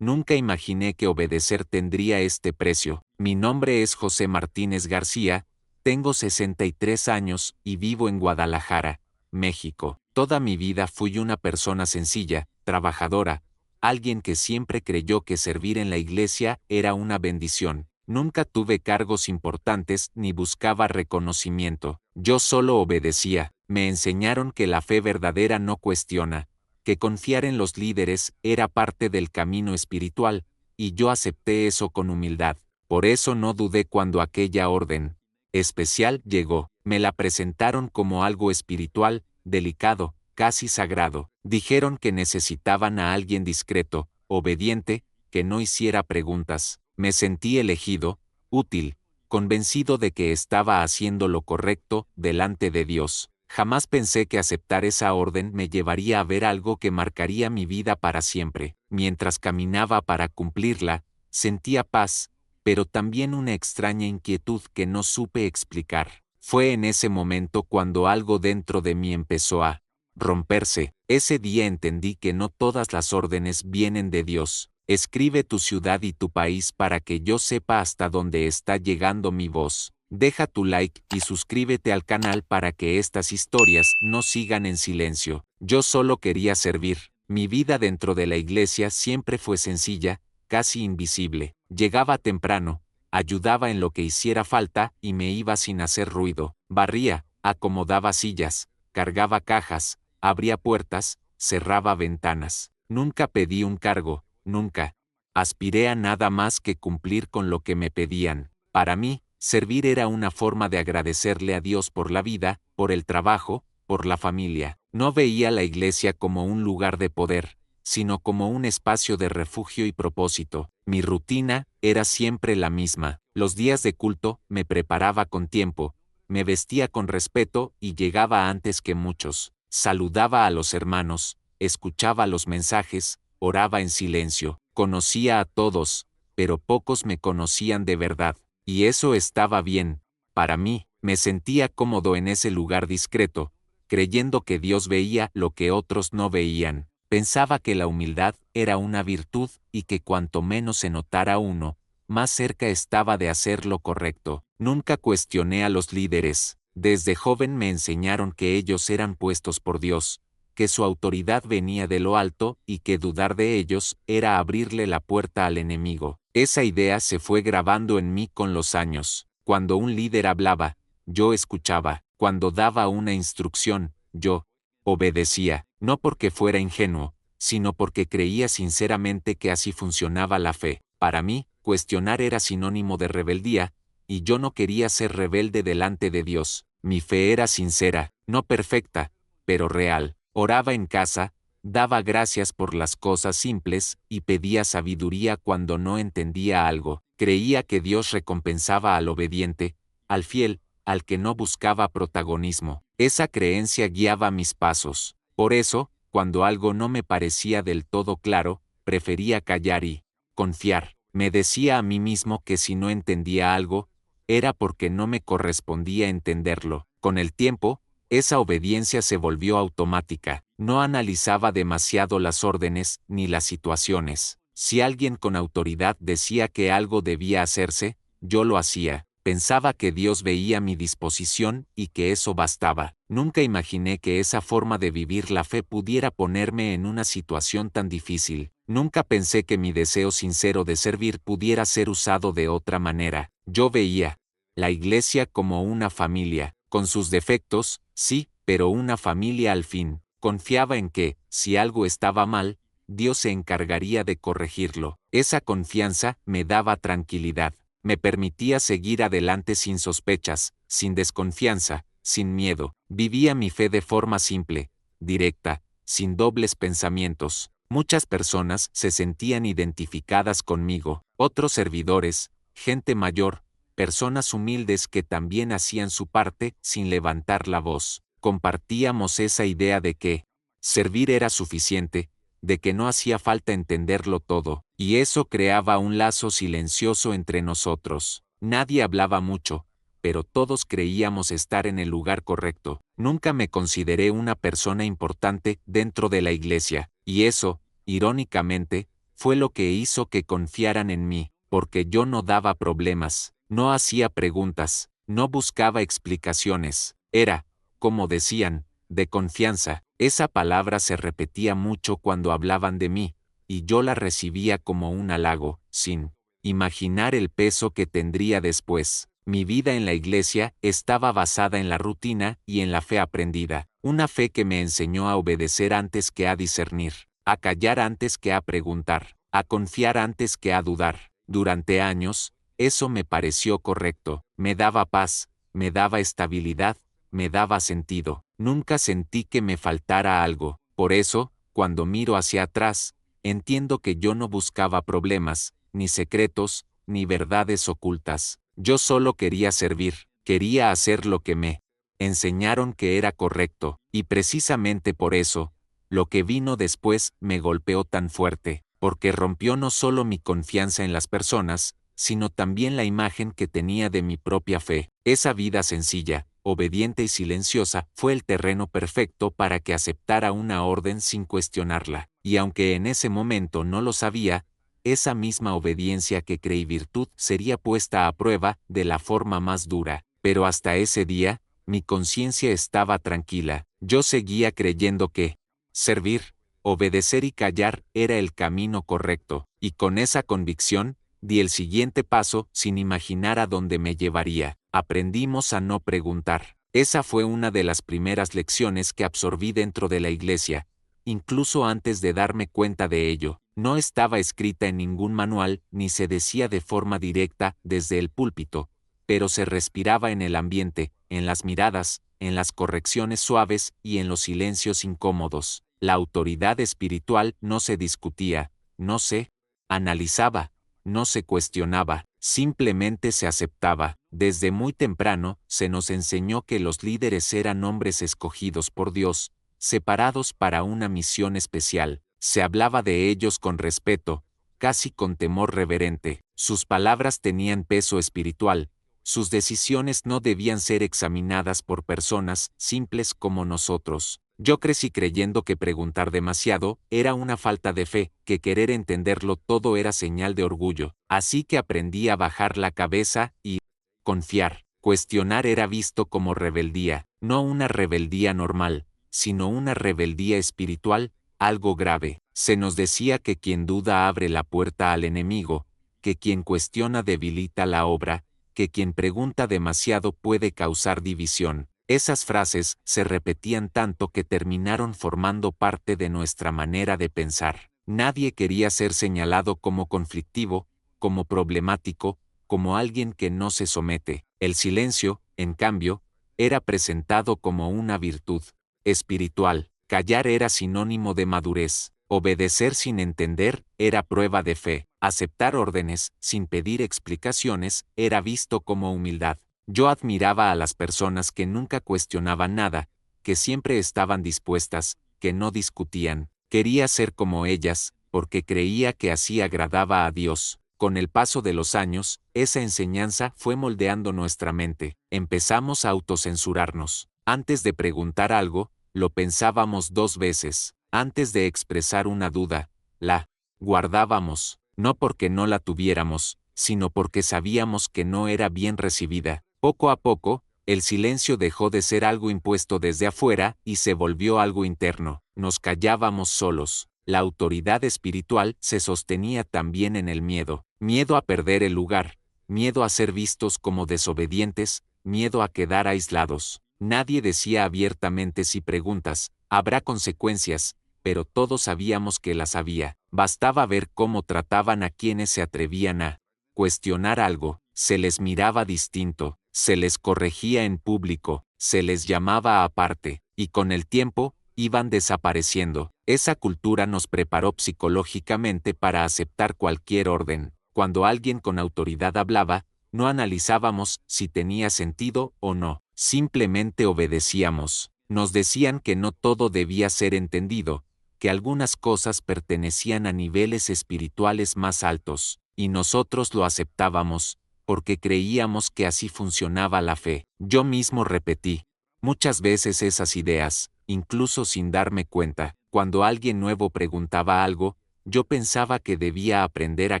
Nunca imaginé que obedecer tendría este precio. Mi nombre es José Martínez García, tengo 63 años y vivo en Guadalajara, México. Toda mi vida fui una persona sencilla, trabajadora, alguien que siempre creyó que servir en la iglesia era una bendición. Nunca tuve cargos importantes ni buscaba reconocimiento. Yo solo obedecía. Me enseñaron que la fe verdadera no cuestiona, que confiar en los líderes era parte del camino espiritual, y yo acepté eso con humildad. Por eso no dudé cuando aquella orden especial llegó. Me la presentaron como algo espiritual, delicado, casi sagrado. Dijeron que necesitaban a alguien discreto, obediente, que no hiciera preguntas. Me sentí elegido, útil, convencido de que estaba haciendo lo correcto delante de Dios. Jamás pensé que aceptar esa orden me llevaría a ver algo que marcaría mi vida para siempre. Mientras caminaba para cumplirla, sentía paz, pero también una extraña inquietud que no supe explicar. Fue en ese momento cuando algo dentro de mí empezó a romperse. Ese día entendí que no todas las órdenes vienen de Dios. Escribe tu ciudad y tu país para que yo sepa hasta dónde está llegando mi voz. Deja tu like y suscríbete al canal para que estas historias no sigan en silencio. Yo solo quería servir. Mi vida dentro de la iglesia siempre fue sencilla, casi invisible. Llegaba temprano, ayudaba en lo que hiciera falta y me iba sin hacer ruido. Barría, acomodaba sillas, cargaba cajas, abría puertas, cerraba ventanas. Nunca pedí un cargo, nunca. Aspiré a nada más que cumplir con lo que me pedían. Para mí, servir era una forma de agradecerle a Dios por la vida, por el trabajo, por la familia. No veía la iglesia como un lugar de poder, sino como un espacio de refugio y propósito. Mi rutina era siempre la misma. Los días de culto me preparaba con tiempo, me vestía con respeto y llegaba antes que muchos. Saludaba a los hermanos, escuchaba los mensajes, oraba en silencio. Conocía a todos, pero pocos me conocían de verdad. Y eso estaba bien. Para mí, me sentía cómodo en ese lugar discreto, creyendo que Dios veía lo que otros no veían. Pensaba que la humildad era una virtud y que cuanto menos se notara uno, más cerca estaba de hacer lo correcto. Nunca cuestioné a los líderes. Desde joven me enseñaron que ellos eran puestos por Dios, que su autoridad venía de lo alto y que dudar de ellos era abrirle la puerta al enemigo. Esa idea se fue grabando en mí con los años. Cuando un líder hablaba, yo escuchaba. Cuando daba una instrucción, yo obedecía, no porque fuera ingenuo, sino porque creía sinceramente que así funcionaba la fe. Para mí, cuestionar era sinónimo de rebeldía, y yo no quería ser rebelde delante de Dios. Mi fe era sincera, no perfecta, pero real. Oraba en casa, daba gracias por las cosas simples y pedía sabiduría cuando no entendía algo. Creía que Dios recompensaba al obediente, al fiel, al que no buscaba protagonismo. Esa creencia guiaba mis pasos. Por eso, cuando algo no me parecía del todo claro, prefería callar y confiar. Me decía a mí mismo que si no entendía algo, era porque no me correspondía entenderlo. Con el tiempo, esa obediencia se volvió automática. No analizaba demasiado las órdenes ni las situaciones. Si alguien con autoridad decía que algo debía hacerse, yo lo hacía. Pensaba que Dios veía mi disposición y que eso bastaba. Nunca imaginé que esa forma de vivir la fe pudiera ponerme en una situación tan difícil. Nunca pensé que mi deseo sincero de servir pudiera ser usado de otra manera. Yo veía la iglesia como una familia, con sus defectos, sí, pero una familia al fin. Confiaba en que, si algo estaba mal, Dios se encargaría de corregirlo. Esa confianza me daba tranquilidad. Me permitía seguir adelante sin sospechas, sin desconfianza, sin miedo. Vivía mi fe de forma simple, directa, sin dobles pensamientos. Muchas personas se sentían identificadas conmigo, otros servidores, gente mayor, personas humildes que también hacían su parte sin levantar la voz. Compartíamos esa idea de que servir era suficiente, de que no hacía falta entenderlo todo, y eso creaba un lazo silencioso entre nosotros. Nadie hablaba mucho, pero todos creíamos estar en el lugar correcto. Nunca me consideré una persona importante dentro de la iglesia, y eso, irónicamente, fue lo que hizo que confiaran en mí, porque yo no daba problemas, no hacía preguntas, no buscaba explicaciones, era, como decían, de confianza. Esa palabra se repetía mucho cuando hablaban de mí, y yo la recibía como un halago, sin imaginar el peso que tendría después. Mi vida en la iglesia estaba basada en la rutina y en la fe aprendida, una fe que me enseñó a obedecer antes que a discernir, a callar antes que a preguntar, a confiar antes que a dudar. Durante años, eso me pareció correcto, me daba paz, me daba estabilidad, me daba sentido. Nunca sentí que me faltara algo. Por eso, cuando miro hacia atrás, entiendo que yo no buscaba problemas, ni secretos, ni verdades ocultas. Yo solo quería servir, quería hacer lo que me enseñaron que era correcto, y precisamente por eso, lo que vino después me golpeó tan fuerte, porque rompió no solo mi confianza en las personas, sino también la imagen que tenía de mi propia fe. Esa vida sencilla, obediente y silenciosa, fue el terreno perfecto para que aceptara una orden sin cuestionarla, y aunque en ese momento no lo sabía, esa misma obediencia que creí virtud sería puesta a prueba de la forma más dura. Pero hasta ese día, mi conciencia estaba tranquila. Yo seguía creyendo que servir, obedecer y callar era el camino correcto, y con esa convicción, di el siguiente paso sin imaginar a dónde me llevaría. Aprendimos a no preguntar. Esa fue una de las primeras lecciones que absorbí dentro de la iglesia, incluso antes de darme cuenta de ello. No estaba escrita en ningún manual ni se decía de forma directa desde el púlpito, pero se respiraba en el ambiente, en las miradas, en las correcciones suaves y en los silencios incómodos. La autoridad espiritual no se discutía, no se analizaba, no se cuestionaba, simplemente se aceptaba. Desde muy temprano se nos enseñó que los líderes eran hombres escogidos por Dios, separados para una misión especial. Se hablaba de ellos con respeto, casi con temor reverente. Sus palabras tenían peso espiritual. Sus decisiones no debían ser examinadas por personas simples como nosotros. Yo crecí creyendo que preguntar demasiado era una falta de fe, que querer entenderlo todo era señal de orgullo. Así que aprendí a bajar la cabeza y confiar. Cuestionar era visto como rebeldía, no una rebeldía normal, sino una rebeldía espiritual, algo grave. Se nos decía que quien duda abre la puerta al enemigo, que quien cuestiona debilita la obra, que quien pregunta demasiado puede causar división. Esas frases se repetían tanto que terminaron formando parte de nuestra manera de pensar. Nadie quería ser señalado como conflictivo, como problemático, como alguien que no se somete. El silencio, en cambio, era presentado como una virtud espiritual. Callar era sinónimo de madurez. Obedecer sin entender era prueba de fe. Aceptar órdenes sin pedir explicaciones era visto como humildad. Yo admiraba a las personas que nunca cuestionaban nada, que siempre estaban dispuestas, que no discutían. Quería ser como ellas, porque creía que así agradaba a Dios. Con el paso de los años, esa enseñanza fue moldeando nuestra mente. Empezamos a autocensurarnos. Antes de preguntar algo, lo pensábamos 2 veces. Antes de expresar una duda, la guardábamos, no porque no la tuviéramos, sino porque sabíamos que no era bien recibida. Poco a poco, el silencio dejó de ser algo impuesto desde afuera y se volvió algo interno. Nos callábamos solos. La autoridad espiritual se sostenía también en el miedo. Miedo a perder el lugar, miedo a ser vistos como desobedientes, miedo a quedar aislados. Nadie decía abiertamente si preguntas, habrá consecuencias, pero todos sabíamos que las había. Bastaba ver cómo trataban a quienes se atrevían a cuestionar algo. Se les miraba distinto, se les corregía en público, se les llamaba aparte, y con el tiempo, iban desapareciendo. Esa cultura nos preparó psicológicamente para aceptar cualquier orden. Cuando alguien con autoridad hablaba, no analizábamos si tenía sentido o no, simplemente obedecíamos. Nos decían que no todo debía ser entendido, que algunas cosas pertenecían a niveles espirituales más altos, y nosotros lo aceptábamos, porque creíamos que así funcionaba la fe. Yo mismo repetí muchas veces esas ideas, incluso sin darme cuenta. Cuando alguien nuevo preguntaba algo, Yo pensaba que debía aprender a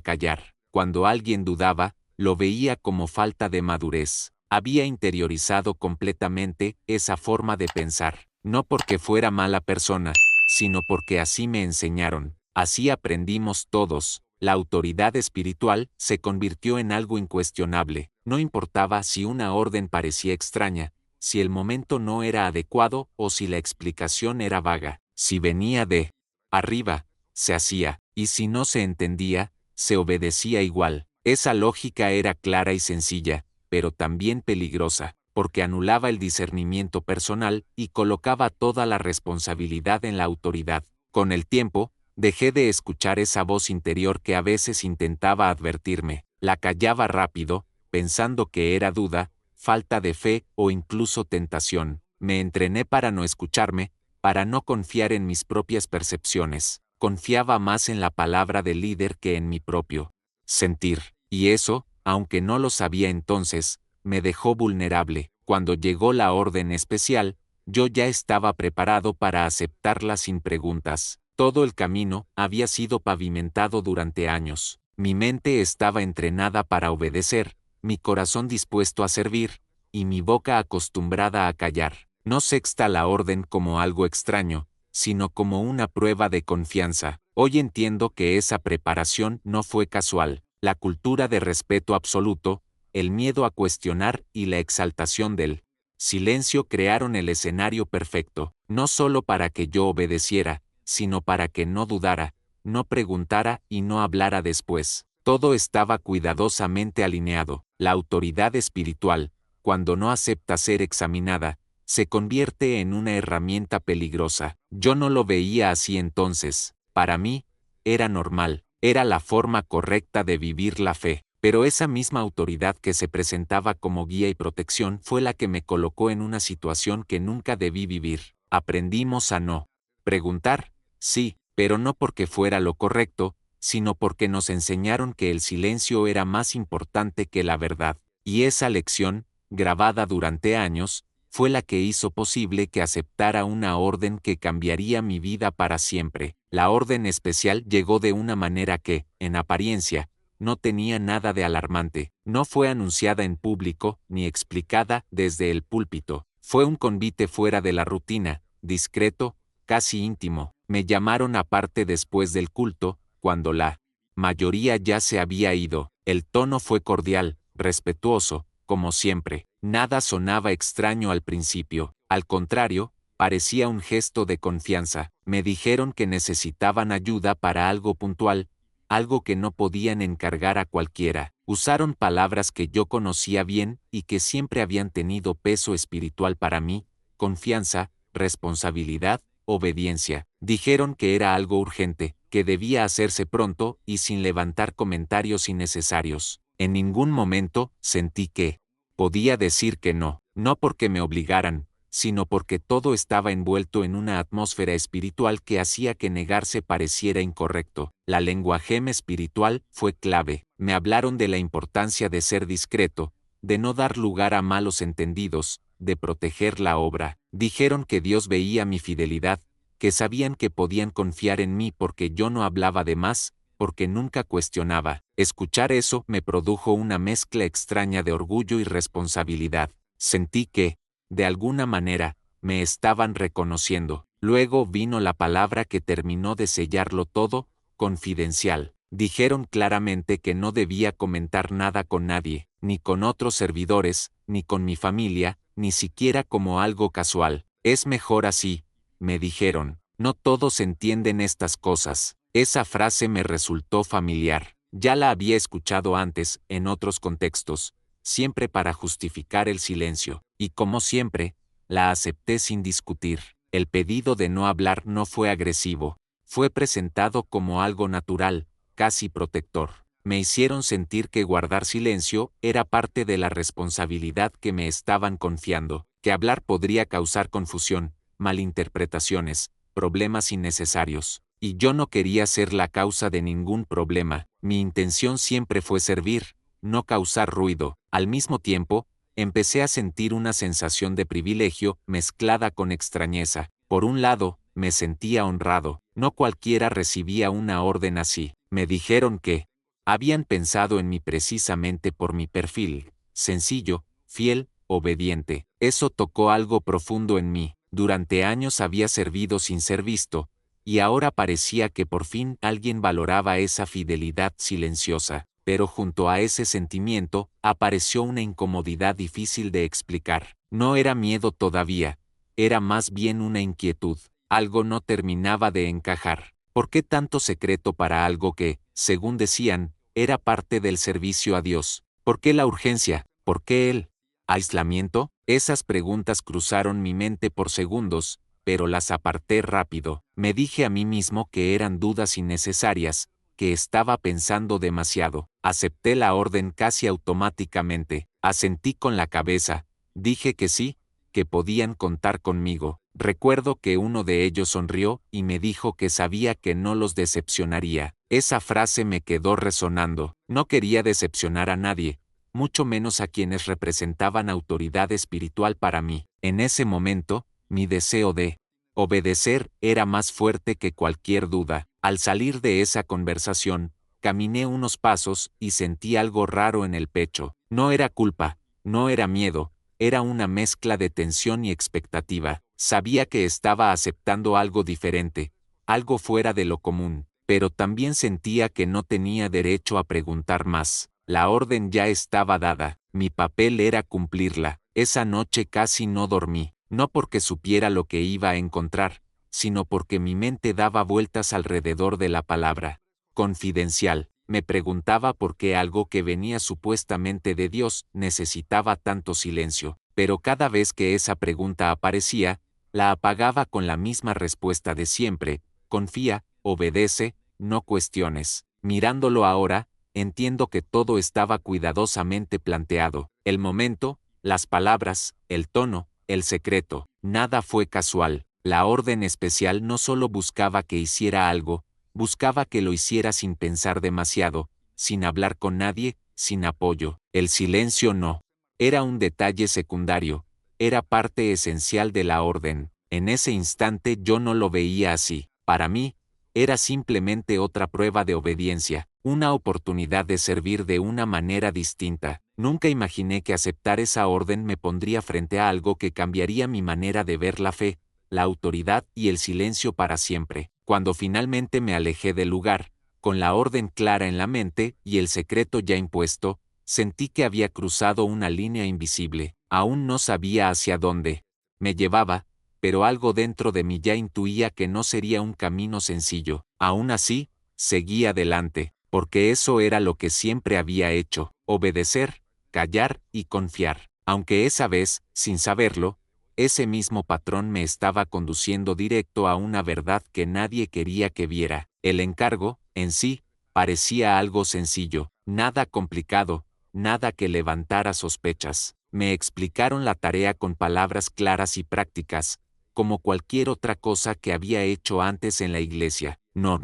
callar. Cuando alguien dudaba, lo veía como falta de madurez. Había interiorizado completamente esa forma de pensar, no porque fuera mala persona, sino porque así me enseñaron. Así aprendimos todos. La autoridad espiritual se convirtió en algo incuestionable. No importaba si una orden parecía extraña, si el momento no era adecuado o si la explicación era vaga. Si venía de arriba, se hacía, y si no se entendía, se obedecía igual. Esa lógica era clara y sencilla, pero también peligrosa, porque anulaba el discernimiento personal y colocaba toda la responsabilidad en la autoridad. Con el tiempo, dejé de escuchar esa voz interior que a veces intentaba advertirme. La callaba rápido, pensando que era duda, falta de fe o incluso tentación. Me entrené para no escucharme, para no confiar en mis propias percepciones. Confiaba más en la palabra del líder que en mi propio sentir. Y eso, aunque no lo sabía entonces, me dejó vulnerable. Cuando llegó la orden especial, yo ya estaba preparado para aceptarla sin preguntas. Todo el camino había sido pavimentado durante años. Mi mente estaba entrenada para obedecer, mi corazón dispuesto a servir, y mi boca acostumbrada a callar. No sexta la orden como algo extraño, sino como una prueba de confianza. Hoy entiendo que esa preparación no fue casual. La cultura de respeto absoluto, el miedo a cuestionar y la exaltación del silencio crearon el escenario perfecto, no solo para que yo obedeciera, sino para que no dudara, no preguntara y no hablara después. Todo estaba cuidadosamente alineado. La autoridad espiritual, cuando no acepta ser examinada, se convierte en una herramienta peligrosa. Yo no lo veía así entonces. Para mí, era normal, era la forma correcta de vivir la fe. Pero esa misma autoridad que se presentaba como guía y protección fue la que me colocó en una situación que nunca debí vivir. Aprendimos a no preguntar, sí, pero no porque fuera lo correcto, sino porque nos enseñaron que el silencio era más importante que la verdad. Y esa lección, grabada durante años, fue la que hizo posible que aceptara una orden que cambiaría mi vida para siempre. La orden especial llegó de una manera que, en apariencia, no tenía nada de alarmante. No fue anunciada en público ni explicada desde el púlpito. Fue un convite fuera de la rutina, discreto, casi íntimo. Me llamaron aparte después del culto, cuando la mayoría ya se había ido. El tono fue cordial, respetuoso, como siempre. Nada sonaba extraño al principio. Al contrario, parecía un gesto de confianza. Me dijeron que necesitaban ayuda para algo puntual, algo que no podían encargar a cualquiera. Usaron palabras que yo conocía bien y que siempre habían tenido peso espiritual para mí: confianza, responsabilidad, obediencia. Dijeron que era algo urgente, que debía hacerse pronto y sin levantar comentarios innecesarios. En ningún momento sentí que podía decir que no, no porque me obligaran, sino porque todo estaba envuelto en una atmósfera espiritual que hacía que negarse pareciera incorrecto. La lenguaje espiritual fue clave. Me hablaron de la importancia de ser discreto, de no dar lugar a malos entendidos, de proteger la obra. Dijeron que Dios veía mi fidelidad, que sabían que podían confiar en mí porque yo no hablaba de más, porque nunca cuestionaba. Escuchar eso me produjo una mezcla extraña de orgullo y responsabilidad. Sentí que, de alguna manera, me estaban reconociendo. Luego vino la palabra que terminó de sellarlo todo: confidencial. Dijeron claramente que no debía comentar nada con nadie, ni con otros servidores, ni con mi familia, ni siquiera como algo casual. Es mejor así, me dijeron. No todos entienden estas cosas. Esa frase me resultó familiar. Ya la había escuchado antes, en otros contextos, siempre para justificar el silencio, y como siempre, la acepté sin discutir. El pedido de no hablar no fue agresivo, fue presentado como algo natural, casi protector. Me hicieron sentir que guardar silencio era parte de la responsabilidad que me estaban confiando, que hablar podría causar confusión, malinterpretaciones, problemas innecesarios. Y yo no quería ser la causa de ningún problema. Mi intención siempre fue servir, no causar ruido. Al mismo tiempo, empecé a sentir una sensación de privilegio mezclada con extrañeza. Por un lado, Me sentía honrado. No cualquiera recibía una orden así. Me dijeron que habían pensado en mí precisamente por mi perfil, sencillo, fiel, obediente. Eso tocó algo profundo en mí. Durante años había servido sin ser visto, y ahora parecía que por fin alguien valoraba esa fidelidad silenciosa. Pero junto a ese sentimiento, apareció una incomodidad difícil de explicar. No era miedo todavía, era más bien una inquietud. Algo no terminaba de encajar. ¿Por qué tanto secreto para algo que, según decían, era parte del servicio a Dios? ¿Por qué la urgencia? ¿Por qué el aislamiento? Esas preguntas cruzaron mi mente por segundos, pero las aparté rápido. Me dije a mí mismo que eran dudas innecesarias, que estaba pensando demasiado. Acepté la orden casi automáticamente, asentí con la cabeza, dije que sí, que podían contar conmigo. Recuerdo que uno de ellos sonrió y me dijo que sabía que no los decepcionaría. Esa frase me quedó resonando. No quería decepcionar a nadie, mucho menos a quienes representaban autoridad espiritual para mí. En ese momento, mi deseo de obedecer era más fuerte que cualquier duda. Al salir de esa conversación, caminé unos pasos y sentí algo raro en el pecho. No era culpa, no era miedo, era una mezcla de tensión y expectativa. Sabía que estaba aceptando algo diferente, algo fuera de lo común, pero también sentía que no tenía derecho a preguntar más. La orden ya estaba dada, mi papel era cumplirla. Esa noche casi no dormí, no porque supiera lo que iba a encontrar, sino porque mi mente daba vueltas alrededor de la palabra confidencial. Me preguntaba por qué algo que venía supuestamente de Dios necesitaba tanto silencio, pero cada vez que esa pregunta aparecía, la apagaba con la misma respuesta de siempre: confía, obedece, no cuestiones. Mirándolo ahora, entiendo que todo estaba cuidadosamente planteado. El momento, las palabras, el tono, el secreto, nada fue casual. La orden especial no solo buscaba que hiciera algo, buscaba que lo hiciera sin pensar demasiado, sin hablar con nadie, sin apoyo. El silencio no. Era un detalle secundario, era parte esencial de la orden. En ese instante yo no lo veía así. Para mí, era simplemente otra prueba de obediencia, una oportunidad de servir de una manera distinta. Nunca imaginé que aceptar esa orden me pondría frente a algo que cambiaría mi manera de ver la fe, la autoridad y el silencio para siempre. Cuando finalmente me alejé del lugar, con la orden clara en la mente y el secreto ya impuesto, sentí que había cruzado una línea invisible. Aún no sabía hacia dónde me llevaba, pero algo dentro de mí ya intuía que no sería un camino sencillo. Aún así, seguí adelante, porque eso era lo que siempre había hecho: obedecer, callar y confiar. Aunque esa vez, sin saberlo, ese mismo patrón me estaba conduciendo directo a una verdad que nadie quería que viera. El encargo, en sí, parecía algo sencillo, nada complicado, nada que levantara sospechas. Me explicaron la tarea con palabras claras y prácticas, como cualquier otra cosa que había hecho antes en la iglesia. No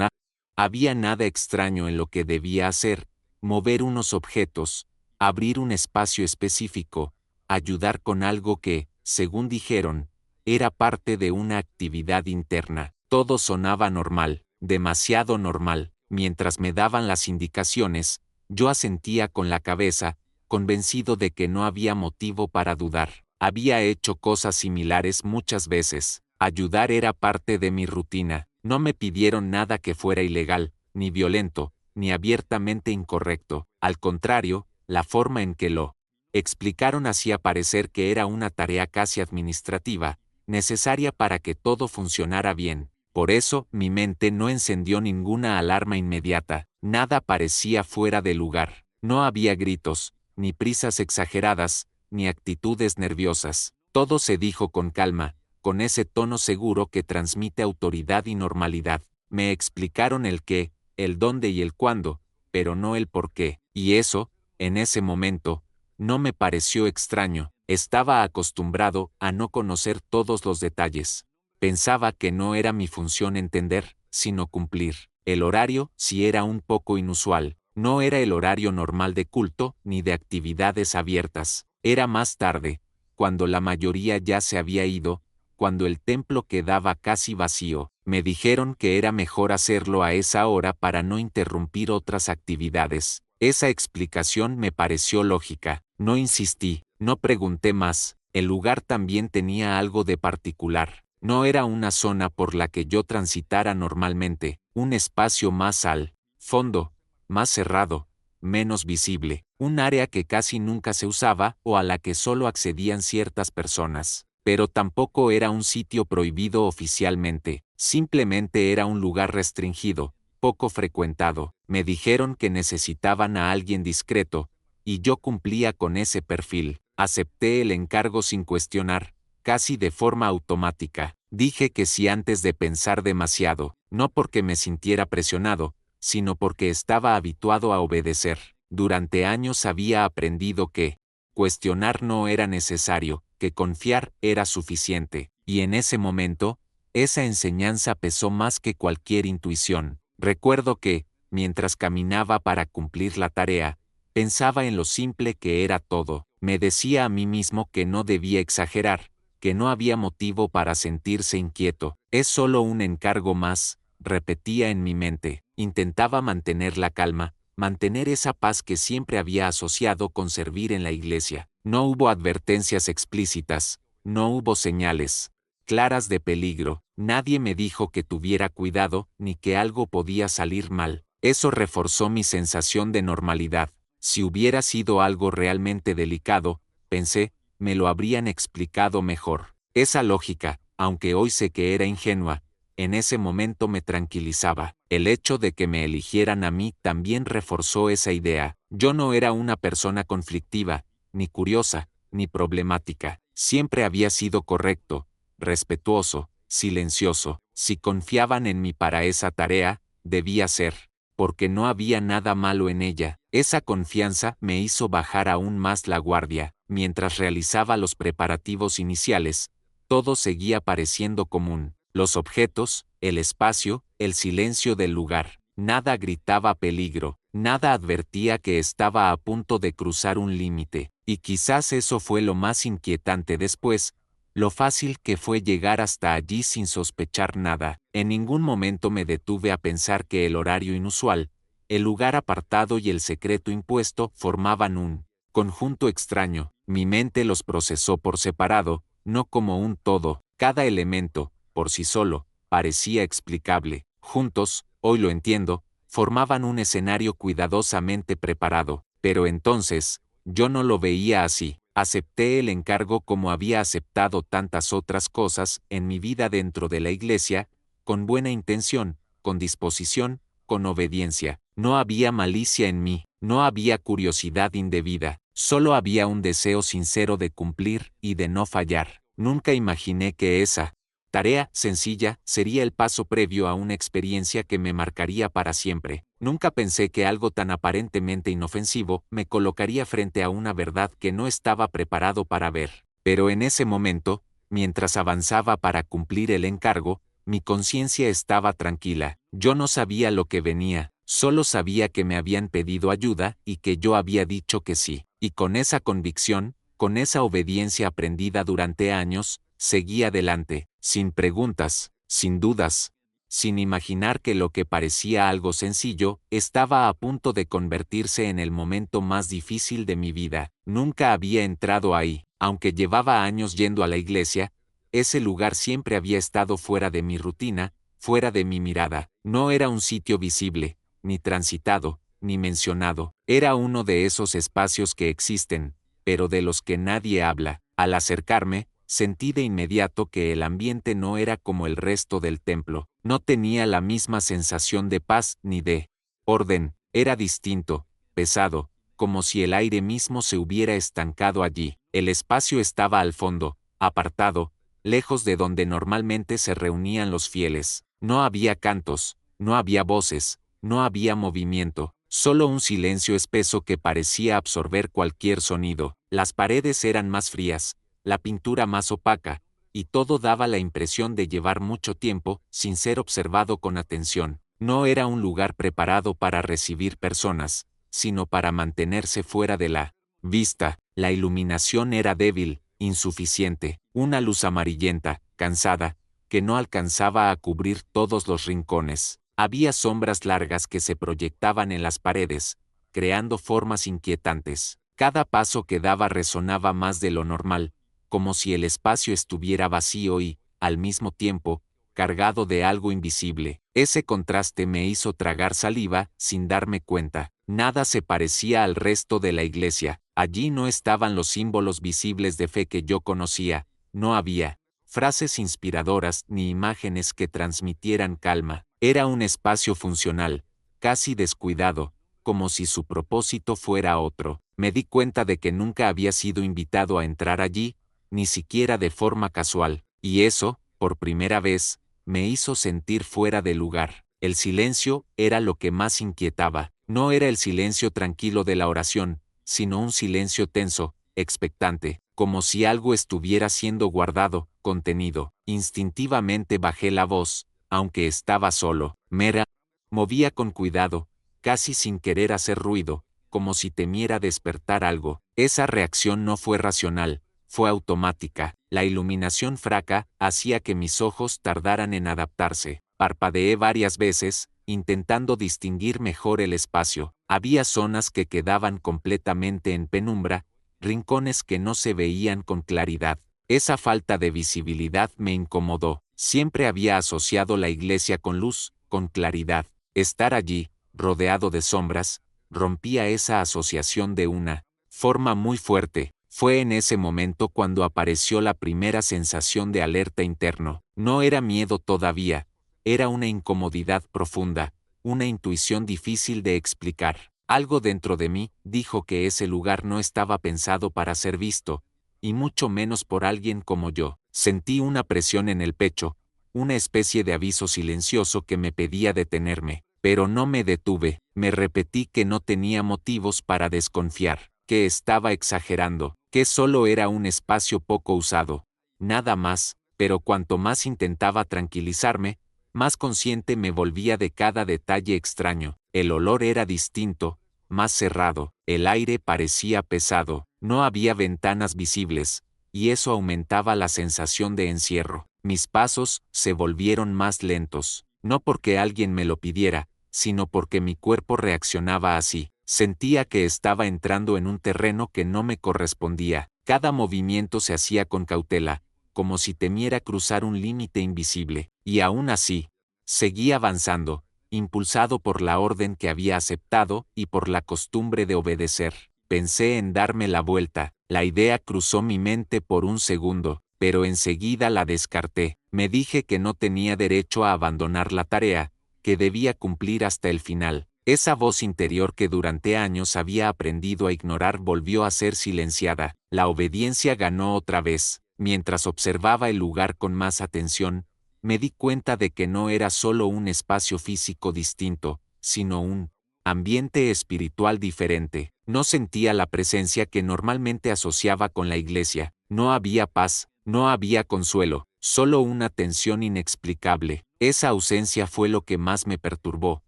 había nada extraño en lo que debía hacer: mover unos objetos, abrir un espacio específico, ayudar con algo que, según dijeron, era parte de una actividad interna. Todo sonaba normal, demasiado normal. Mientras me daban las indicaciones, yo asentía con la cabeza, convencido de que no había motivo para dudar. Había hecho cosas similares muchas veces. Ayudar era parte de mi rutina. No me pidieron nada que fuera ilegal, ni violento, ni abiertamente incorrecto. Al contrario, la forma en que lo explicaron hacía parecer que era una tarea casi administrativa, necesaria para que todo funcionara bien. Por eso, mi mente no encendió ninguna alarma inmediata. Nada parecía fuera de lugar. No había gritos, ni prisas exageradas, ni actitudes nerviosas. Todo se dijo con calma, con ese tono seguro que transmite autoridad y normalidad. Me explicaron el qué, el dónde y el cuándo, pero no el por qué. Y eso, en ese momento, no me pareció extraño. Estaba acostumbrado a no conocer todos los detalles. Pensaba que no era mi función entender, sino cumplir. El horario sí era un poco inusual. No era el horario normal de culto ni de actividades abiertas. Era más tarde, cuando la mayoría ya se había ido, cuando el templo quedaba casi vacío. Me dijeron que era mejor hacerlo a esa hora para no interrumpir otras actividades. Esa explicación me pareció lógica. No insistí, no pregunté más. El lugar también tenía algo de particular. No era una zona por la que yo transitara normalmente, un espacio más al fondo, más cerrado, menos visible, un área que casi nunca se usaba o a la que solo accedían ciertas personas. Pero tampoco era un sitio prohibido oficialmente, simplemente era un lugar restringido, poco frecuentado. Me dijeron que necesitaban a alguien discreto, y yo cumplía con ese perfil. Acepté el encargo sin cuestionar, casi de forma automática. Dije que sí antes de pensar demasiado, no porque me sintiera presionado, sino porque estaba habituado a obedecer. Durante años había aprendido que cuestionar no era necesario, que confiar era suficiente, y en ese momento, esa enseñanza pesó más que cualquier intuición. Recuerdo que, mientras caminaba para cumplir la tarea, pensaba en lo simple que era todo. Me decía a mí mismo que no debía exagerar, que no había motivo para sentirse inquieto. Es solo un encargo más, repetía en mi mente. Intentaba mantener la calma, mantener esa paz que siempre había asociado con servir en la iglesia. No hubo advertencias explícitas, no hubo señales claras de peligro. Nadie me dijo que tuviera cuidado, ni que algo podía salir mal. Eso reforzó mi sensación de normalidad. Si hubiera sido algo realmente delicado, pensé, me lo habrían explicado mejor. Esa lógica, aunque hoy sé que era ingenua, en ese momento me tranquilizaba. El hecho de que me eligieran a mí también reforzó esa idea. Yo no era una persona conflictiva, ni curiosa, ni problemática. Siempre había sido correcto, respetuoso, silencioso. Si confiaban en mí para esa tarea, debía ser, porque no había nada malo en ella. Esa confianza me hizo bajar aún más la guardia. Mientras realizaba los preparativos iniciales, todo seguía pareciendo común. Los objetos, el espacio, el silencio del lugar. Nada gritaba peligro, nada advertía que estaba a punto de cruzar un límite. Y quizás eso fue lo más inquietante después, lo fácil que fue llegar hasta allí sin sospechar nada. En ningún momento me detuve a pensar que el horario inusual, el lugar apartado y el secreto impuesto formaban un conjunto extraño. Mi mente los procesó por separado, no como un todo. Cada elemento, por sí solo, parecía explicable. Juntos, hoy lo entiendo, formaban un escenario cuidadosamente preparado. Pero entonces, yo no lo veía así. Acepté el encargo como había aceptado tantas otras cosas en mi vida dentro de la iglesia, con buena intención, con disposición, con obediencia. No había malicia en mí, no había curiosidad indebida, solo había un deseo sincero de cumplir y de no fallar. Nunca imaginé que esa tarea sencilla sería el paso previo a una experiencia que me marcaría para siempre. Nunca pensé que algo tan aparentemente inofensivo me colocaría frente a una verdad que no estaba preparado para ver. Pero en ese momento, mientras avanzaba para cumplir el encargo, mi conciencia estaba tranquila. Yo no sabía lo que venía, solo sabía que me habían pedido ayuda y que yo había dicho que sí. Y con esa convicción, con esa obediencia aprendida durante años, seguí adelante, sin preguntas, sin dudas, sin imaginar que lo que parecía algo sencillo estaba a punto de convertirse en el momento más difícil de mi vida. Nunca había entrado ahí, aunque llevaba años yendo a la iglesia, ese lugar siempre había estado fuera de mi rutina, fuera de mi mirada. No era un sitio visible, ni transitado, ni mencionado. Era uno de esos espacios que existen, pero de los que nadie habla. Al acercarme, sentí de inmediato que el ambiente no era como el resto del templo. No tenía la misma sensación de paz ni de orden. Era distinto, pesado, como si el aire mismo se hubiera estancado allí. El espacio estaba al fondo, apartado, lejos de donde normalmente se reunían los fieles. No había cantos, no había voces, no había movimiento, solo un silencio espeso que parecía absorber cualquier sonido. Las paredes eran más frías, la pintura más opaca, y todo daba la impresión de llevar mucho tiempo sin ser observado con atención. No era un lugar preparado para recibir personas, sino para mantenerse fuera de la vista. La iluminación era débil, insuficiente. Una luz amarillenta, cansada, que no alcanzaba a cubrir todos los rincones. Había sombras largas que se proyectaban en las paredes, creando formas inquietantes. Cada paso que daba resonaba más de lo normal, como si el espacio estuviera vacío y, al mismo tiempo, cargado de algo invisible. Ese contraste me hizo tragar saliva sin darme cuenta. Nada se parecía al resto de la iglesia. Allí no estaban los símbolos visibles de fe que yo conocía, no había frases inspiradoras ni imágenes que transmitieran calma. Era un espacio funcional, casi descuidado, como si su propósito fuera otro. Me di cuenta de que nunca había sido invitado a entrar allí, ni siquiera de forma casual, y eso, por primera vez, me hizo sentir fuera de lugar. El silencio era lo que más inquietaba. No era el silencio tranquilo de la oración, sino un silencio tenso, expectante, como si algo estuviera siendo guardado, contenido. Instintivamente bajé la voz, aunque estaba solo. Me movía con cuidado, casi sin querer hacer ruido, como si temiera despertar algo. Esa reacción no fue racional, fue automática. La iluminación fraca hacía que mis ojos tardaran en adaptarse. Parpadeé varias veces, intentando distinguir mejor el espacio. Había zonas que quedaban completamente en penumbra, rincones que no se veían con claridad. Esa falta de visibilidad me incomodó. Siempre había asociado la iglesia con luz, con claridad. Estar allí, rodeado de sombras, rompía esa asociación de una forma muy fuerte. Fue en ese momento cuando apareció la primera sensación de alerta interno. No era miedo todavía, era una incomodidad profunda, una intuición difícil de explicar. Algo dentro de mí dijo que ese lugar no estaba pensado para ser visto, y mucho menos por alguien como yo. Sentí una presión en el pecho, una especie de aviso silencioso que me pedía detenerme, pero no me detuve. Me repetí que no tenía motivos para desconfiar, que estaba exagerando, que solo era un espacio poco usado. Nada más, pero cuanto más intentaba tranquilizarme, más consciente me volvía de cada detalle extraño. El olor era distinto, más cerrado, el aire parecía pesado, no había ventanas visibles, y eso aumentaba la sensación de encierro. Mis pasos se volvieron más lentos, no porque alguien me lo pidiera, sino porque mi cuerpo reaccionaba así. Sentía que estaba entrando en un terreno que no me correspondía. Cada movimiento se hacía con cautela, como si temiera cruzar un límite invisible, y aún así, seguí avanzando, impulsado por la orden que había aceptado y por la costumbre de obedecer. Pensé en darme la vuelta. La idea cruzó mi mente por un segundo, pero enseguida la descarté. Me dije que no tenía derecho a abandonar la tarea, que debía cumplir hasta el final. Esa voz interior que durante años había aprendido a ignorar volvió a ser silenciada. La obediencia ganó otra vez. Mientras observaba el lugar con más atención, me di cuenta de que no era solo un espacio físico distinto, sino un ambiente espiritual diferente. No sentía la presencia que normalmente asociaba con la iglesia. No había paz, no había consuelo, solo una tensión inexplicable. Esa ausencia fue lo que más me perturbó,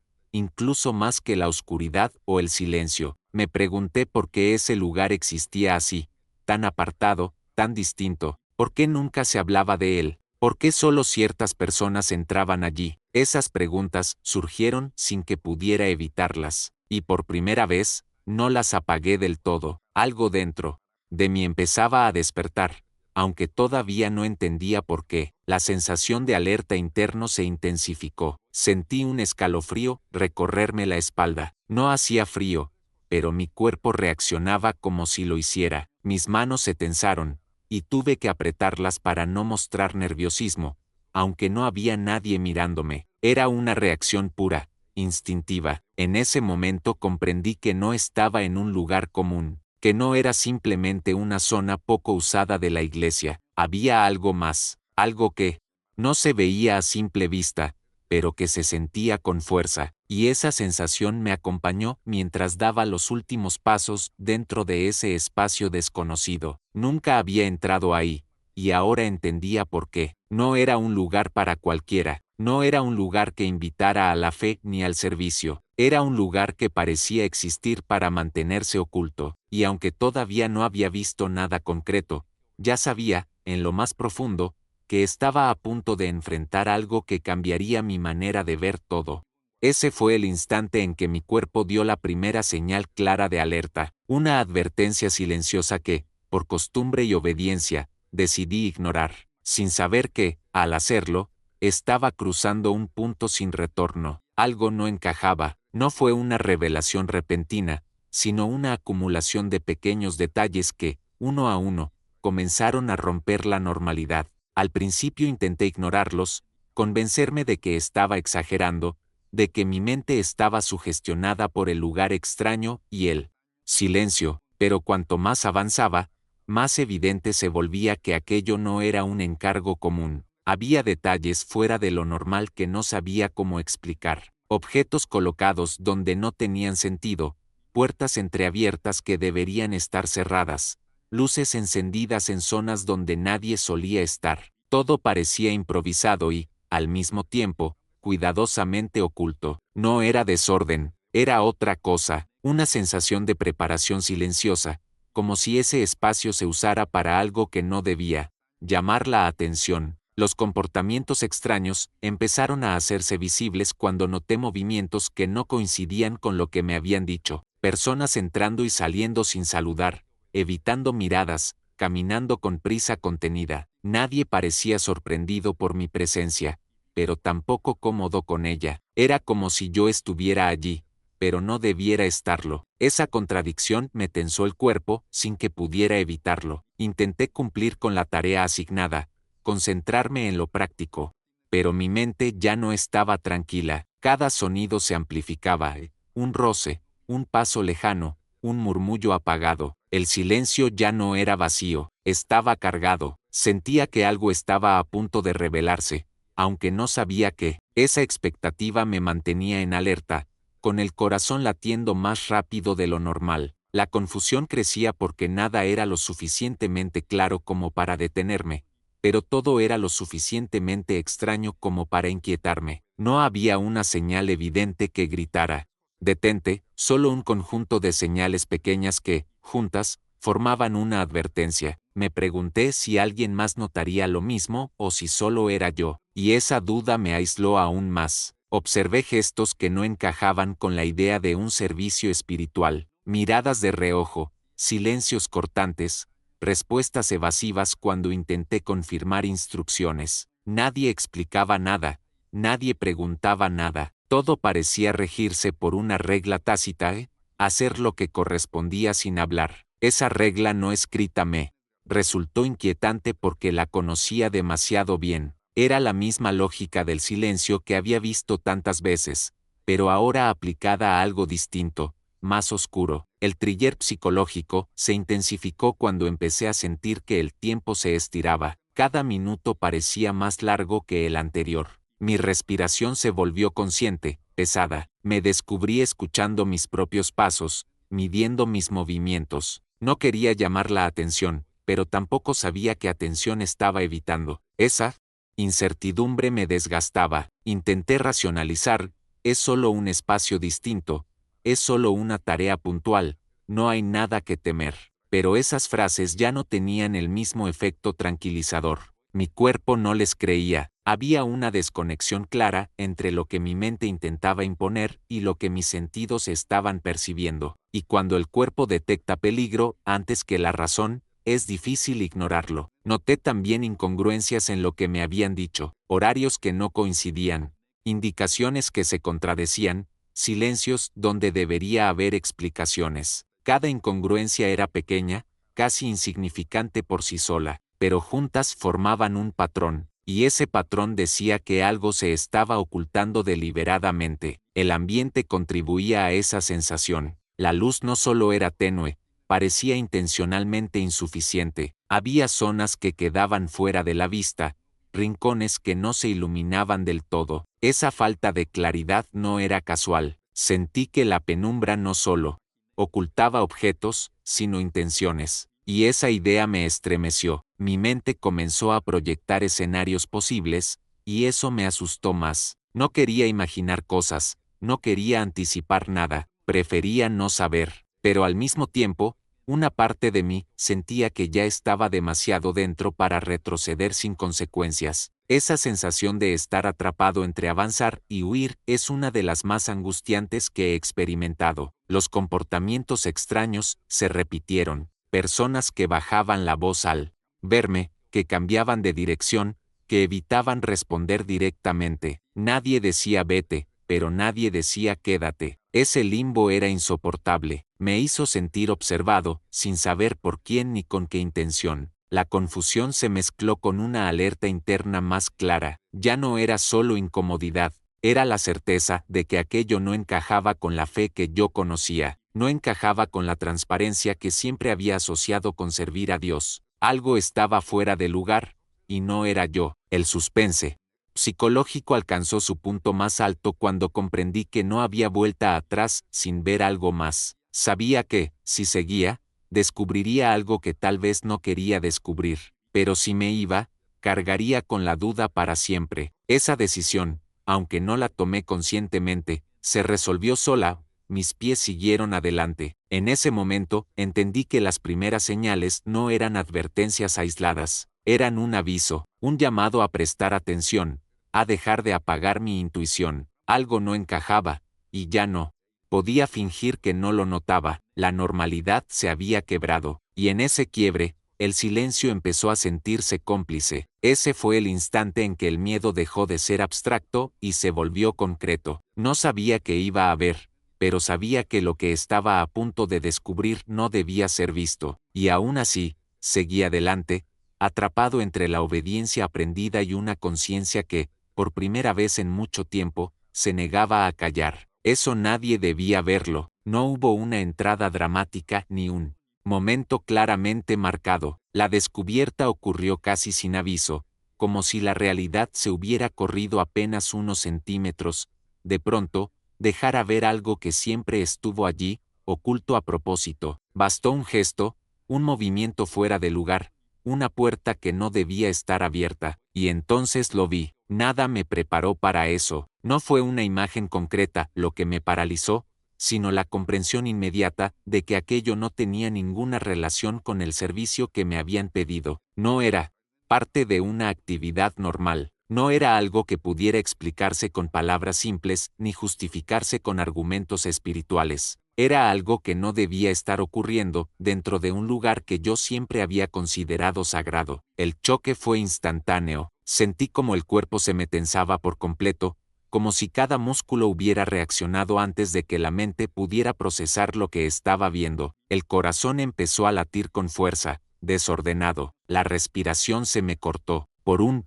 incluso más que la oscuridad o el silencio. Me pregunté por qué ese lugar existía así, tan apartado, tan distinto. ¿Por qué nunca se hablaba de él? ¿Por qué solo ciertas personas entraban allí? Esas preguntas surgieron sin que pudiera evitarlas, y por primera vez, no las apagué del todo. Algo dentro de mí empezaba a despertar, aunque todavía no entendía por qué. La sensación de alerta interno se intensificó. Sentí un escalofrío recorrerme la espalda. No hacía frío, pero mi cuerpo reaccionaba como si lo hiciera. Mis manos se tensaron, y tuve que apretarlas para no mostrar nerviosismo, aunque no había nadie mirándome. Era una reacción pura, instintiva. En ese momento comprendí que no estaba en un lugar común, que no era simplemente una zona poco usada de la iglesia. Había algo más, algo que no se veía a simple vista, pero que se sentía con fuerza, y esa sensación me acompañó mientras daba los últimos pasos dentro de ese espacio desconocido. Nunca había entrado ahí, y ahora entendía por qué. No era un lugar para cualquiera, no era un lugar que invitara a la fe ni al servicio, era un lugar que parecía existir para mantenerse oculto, y aunque todavía no había visto nada concreto, ya sabía, en lo más profundo, que estaba a punto de enfrentar algo que cambiaría mi manera de ver todo. Ese fue el instante en que mi cuerpo dio la primera señal clara de alerta, una advertencia silenciosa que, por costumbre y obediencia, decidí ignorar, sin saber que, al hacerlo, estaba cruzando un punto sin retorno. Algo no encajaba. No fue una revelación repentina, sino una acumulación de pequeños detalles que, uno a uno, comenzaron a romper la normalidad. Al principio intenté ignorarlos, convencerme de que estaba exagerando, de que mi mente estaba sugestionada por el lugar extraño y el silencio, pero cuanto más avanzaba, más evidente se volvía que aquello no era un encargo común. Había detalles fuera de lo normal que no sabía cómo explicar, objetos colocados donde no tenían sentido, puertas entreabiertas que deberían estar cerradas, luces encendidas en zonas donde nadie solía estar. Todo parecía improvisado y, al mismo tiempo, cuidadosamente oculto. No era desorden, era otra cosa, una sensación de preparación silenciosa, como si ese espacio se usara para algo que no debía llamar la atención. Los comportamientos extraños empezaron a hacerse visibles cuando noté movimientos que no coincidían con lo que me habían dicho, personas entrando y saliendo sin saludar, evitando miradas, caminando con prisa contenida. Nadie parecía sorprendido por mi presencia, pero tampoco cómodo con ella. Era como si yo estuviera allí, pero no debiera estarlo. Esa contradicción me tensó el cuerpo sin que pudiera evitarlo. Intenté cumplir con la tarea asignada, concentrarme en lo práctico, pero mi mente ya no estaba tranquila. Cada sonido se amplificaba, un roce, un paso lejano, un murmullo apagado. El silencio ya no era vacío, estaba cargado. Sentía que algo estaba a punto de revelarse, aunque no sabía qué. Esa expectativa me mantenía en alerta, con el corazón latiendo más rápido de lo normal. La confusión crecía porque nada era lo suficientemente claro como para detenerme, pero todo era lo suficientemente extraño como para inquietarme. No había una señal evidente que gritara, detente, solo un conjunto de señales pequeñas que, juntas, formaban una advertencia. Me pregunté si alguien más notaría lo mismo o si solo era yo, y esa duda me aisló aún más. Observé gestos que no encajaban con la idea de un servicio espiritual, miradas de reojo, silencios cortantes, respuestas evasivas cuando intenté confirmar instrucciones. Nadie explicaba nada, nadie preguntaba nada, todo parecía regirse por una regla tácita, hacer lo que correspondía sin hablar. Esa regla no escrita me resultó inquietante porque la conocía demasiado bien. Era la misma lógica del silencio que había visto tantas veces, pero ahora aplicada a algo distinto, más oscuro. El triller psicológico se intensificó cuando empecé a sentir que el tiempo se estiraba. Cada minuto parecía más largo que el anterior. Mi respiración se volvió consciente, pesada. Me descubrí escuchando mis propios pasos, midiendo mis movimientos. No quería llamar la atención, pero tampoco sabía qué atención estaba evitando. Esa incertidumbre me desgastaba. Intenté racionalizar, es solo un espacio distinto, es solo una tarea puntual, no hay nada que temer. Pero esas frases ya no tenían el mismo efecto tranquilizador. Mi cuerpo no les creía. Había una desconexión clara entre lo que mi mente intentaba imponer y lo que mis sentidos estaban percibiendo. Y cuando el cuerpo detecta peligro antes que la razón, es difícil ignorarlo. Noté también incongruencias en lo que me habían dicho, horarios que no coincidían, indicaciones que se contradecían, silencios donde debería haber explicaciones. Cada incongruencia era pequeña, casi insignificante por sí sola, pero juntas formaban un patrón, y ese patrón decía que algo se estaba ocultando deliberadamente. El ambiente contribuía a esa sensación. La luz no solo era tenue, parecía intencionalmente insuficiente. Había zonas que quedaban fuera de la vista, rincones que no se iluminaban del todo. Esa falta de claridad no era casual. Sentí que la penumbra no solo ocultaba objetos, sino intenciones. Y esa idea me estremeció. Mi mente comenzó a proyectar escenarios posibles, y eso me asustó más. No quería imaginar cosas, no quería anticipar nada, prefería no saber. Pero al mismo tiempo, Una parte de mí sentía que ya estaba demasiado dentro para retroceder sin consecuencias. Esa sensación de estar atrapado entre avanzar y huir es una de las más angustiantes que he experimentado. Los comportamientos extraños se repitieron. Personas que bajaban la voz al verme, que cambiaban de dirección, que evitaban responder directamente. Nadie decía vete, pero nadie decía quédate. Ese limbo era insoportable. Me hizo sentir observado, sin saber por quién ni con qué intención. La confusión se mezcló con una alerta interna más clara. Ya no era solo incomodidad, era la certeza de que aquello no encajaba con la fe que yo conocía, no encajaba con la transparencia que siempre había asociado con servir a Dios. Algo estaba fuera de lugar, y no era yo. El suspense psicológico alcanzó su punto más alto cuando comprendí que no había vuelta atrás sin ver algo más. Sabía que, si seguía, descubriría algo que tal vez no quería descubrir, pero si me iba, cargaría con la duda para siempre. Esa decisión, aunque no la tomé conscientemente, se resolvió sola. Mis pies siguieron adelante. En ese momento, entendí que las primeras señales no eran advertencias aisladas, eran un aviso, un llamado a prestar atención, a dejar de apagar mi intuición. Algo no encajaba, y ya no podía fingir que no lo notaba. La normalidad se había quebrado, y en ese quiebre, el silencio empezó a sentirse cómplice. Ese fue el instante en que el miedo dejó de ser abstracto y se volvió concreto. No sabía qué iba a ver, pero sabía que lo que estaba a punto de descubrir no debía ser visto, y aún así, seguí adelante, atrapado entre la obediencia aprendida y una conciencia que, por primera vez en mucho tiempo, se negaba a callar. Eso nadie debía verlo. No hubo una entrada dramática ni un momento claramente marcado. La descubierta ocurrió casi sin aviso, como si la realidad se hubiera corrido apenas unos centímetros. De pronto, dejara ver algo que siempre estuvo allí, oculto a propósito. Bastó un gesto, un movimiento fuera de lugar, una puerta que no debía estar abierta, y entonces lo vi. Nada me preparó para eso. No fue una imagen concreta lo que me paralizó, sino la comprensión inmediata de que aquello no tenía ninguna relación con el servicio que me habían pedido. No era parte de una actividad normal. No era algo que pudiera explicarse con palabras simples ni justificarse con argumentos espirituales. Era algo que no debía estar ocurriendo dentro de un lugar que yo siempre había considerado sagrado. El choque fue instantáneo. Sentí como el cuerpo se me tensaba por completo, como si cada músculo hubiera reaccionado antes de que la mente pudiera procesar lo que estaba viendo. El corazón empezó a latir con fuerza, desordenado. La respiración se me cortó. Por un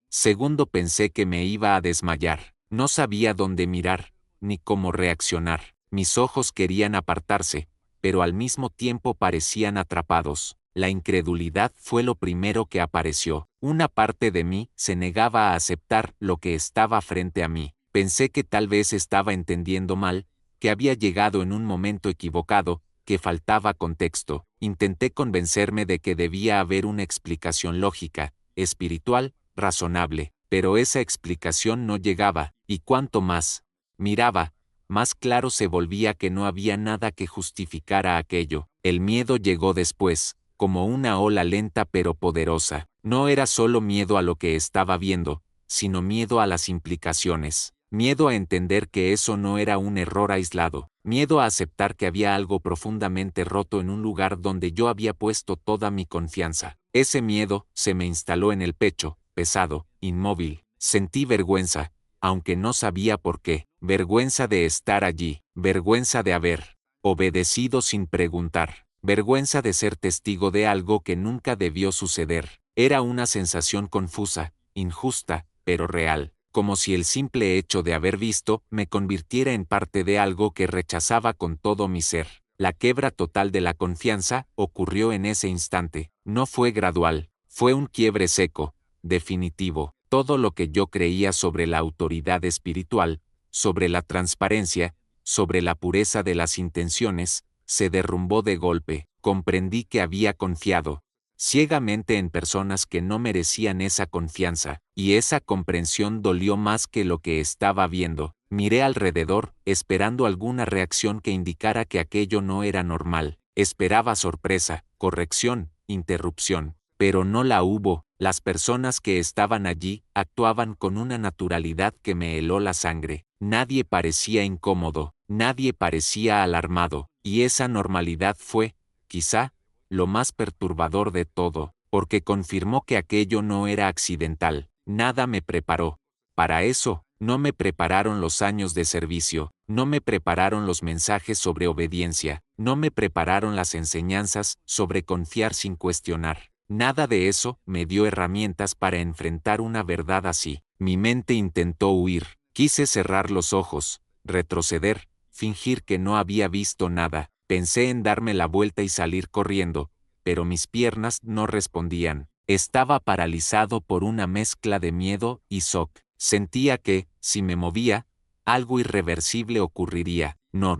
segundo pensé que me iba a desmayar. No sabía dónde mirar, ni cómo reaccionar. Mis ojos querían apartarse, pero al mismo tiempo parecían atrapados. La incredulidad fue lo primero que apareció. Una parte de mí se negaba a aceptar lo que estaba frente a mí. Pensé que tal vez estaba entendiendo mal, que había llegado en un momento equivocado, que faltaba contexto. Intenté convencerme de que debía haber una explicación lógica, espiritual, razonable, pero esa explicación no llegaba, y cuanto más miraba, más claro se volvía que no había nada que justificara aquello. El miedo llegó después, como una ola lenta pero poderosa. No era solo miedo a lo que estaba viendo, sino miedo a las implicaciones. Miedo a entender que eso no era un error aislado. Miedo a aceptar que había algo profundamente roto en un lugar donde yo había puesto toda mi confianza. Ese miedo se me instaló en el pecho, pesado, inmóvil. Sentí vergüenza, aunque no sabía por qué. Vergüenza de estar allí, vergüenza de haber obedecido sin preguntar, vergüenza de ser testigo de algo que nunca debió suceder. Era una sensación confusa, injusta, pero real, como si el simple hecho de haber visto me convirtiera en parte de algo que rechazaba con todo mi ser. La quiebra total de la confianza ocurrió en ese instante. No fue gradual, fue un quiebre seco, definitivo. Todo lo que yo creía sobre la autoridad espiritual, sobre la transparencia, sobre la pureza de las intenciones, se derrumbó de golpe. Comprendí que había confiado ciegamente en personas que no merecían esa confianza, y esa comprensión dolió más que lo que estaba viendo. Miré alrededor, esperando alguna reacción que indicara que aquello no era normal, Esperaba sorpresa, corrección, interrupción, pero no la hubo. Las personas que estaban allí actuaban con una naturalidad que me heló la sangre. Nadie parecía incómodo, nadie parecía alarmado, y esa normalidad fue, quizá, lo más perturbador de todo, porque confirmó que aquello no era accidental. Nada me preparó para eso. No me prepararon los años de servicio, no me prepararon los mensajes sobre obediencia, no me prepararon las enseñanzas sobre confiar sin cuestionar. Nada de eso me dio herramientas para enfrentar una verdad así. Mi mente intentó huir, quise cerrar los ojos, retroceder, fingir que no había visto nada. Pensé en darme la vuelta y salir corriendo, pero mis piernas no respondían. Estaba paralizado por una mezcla de miedo y shock. Sentía que, si me movía, algo irreversible ocurriría. No,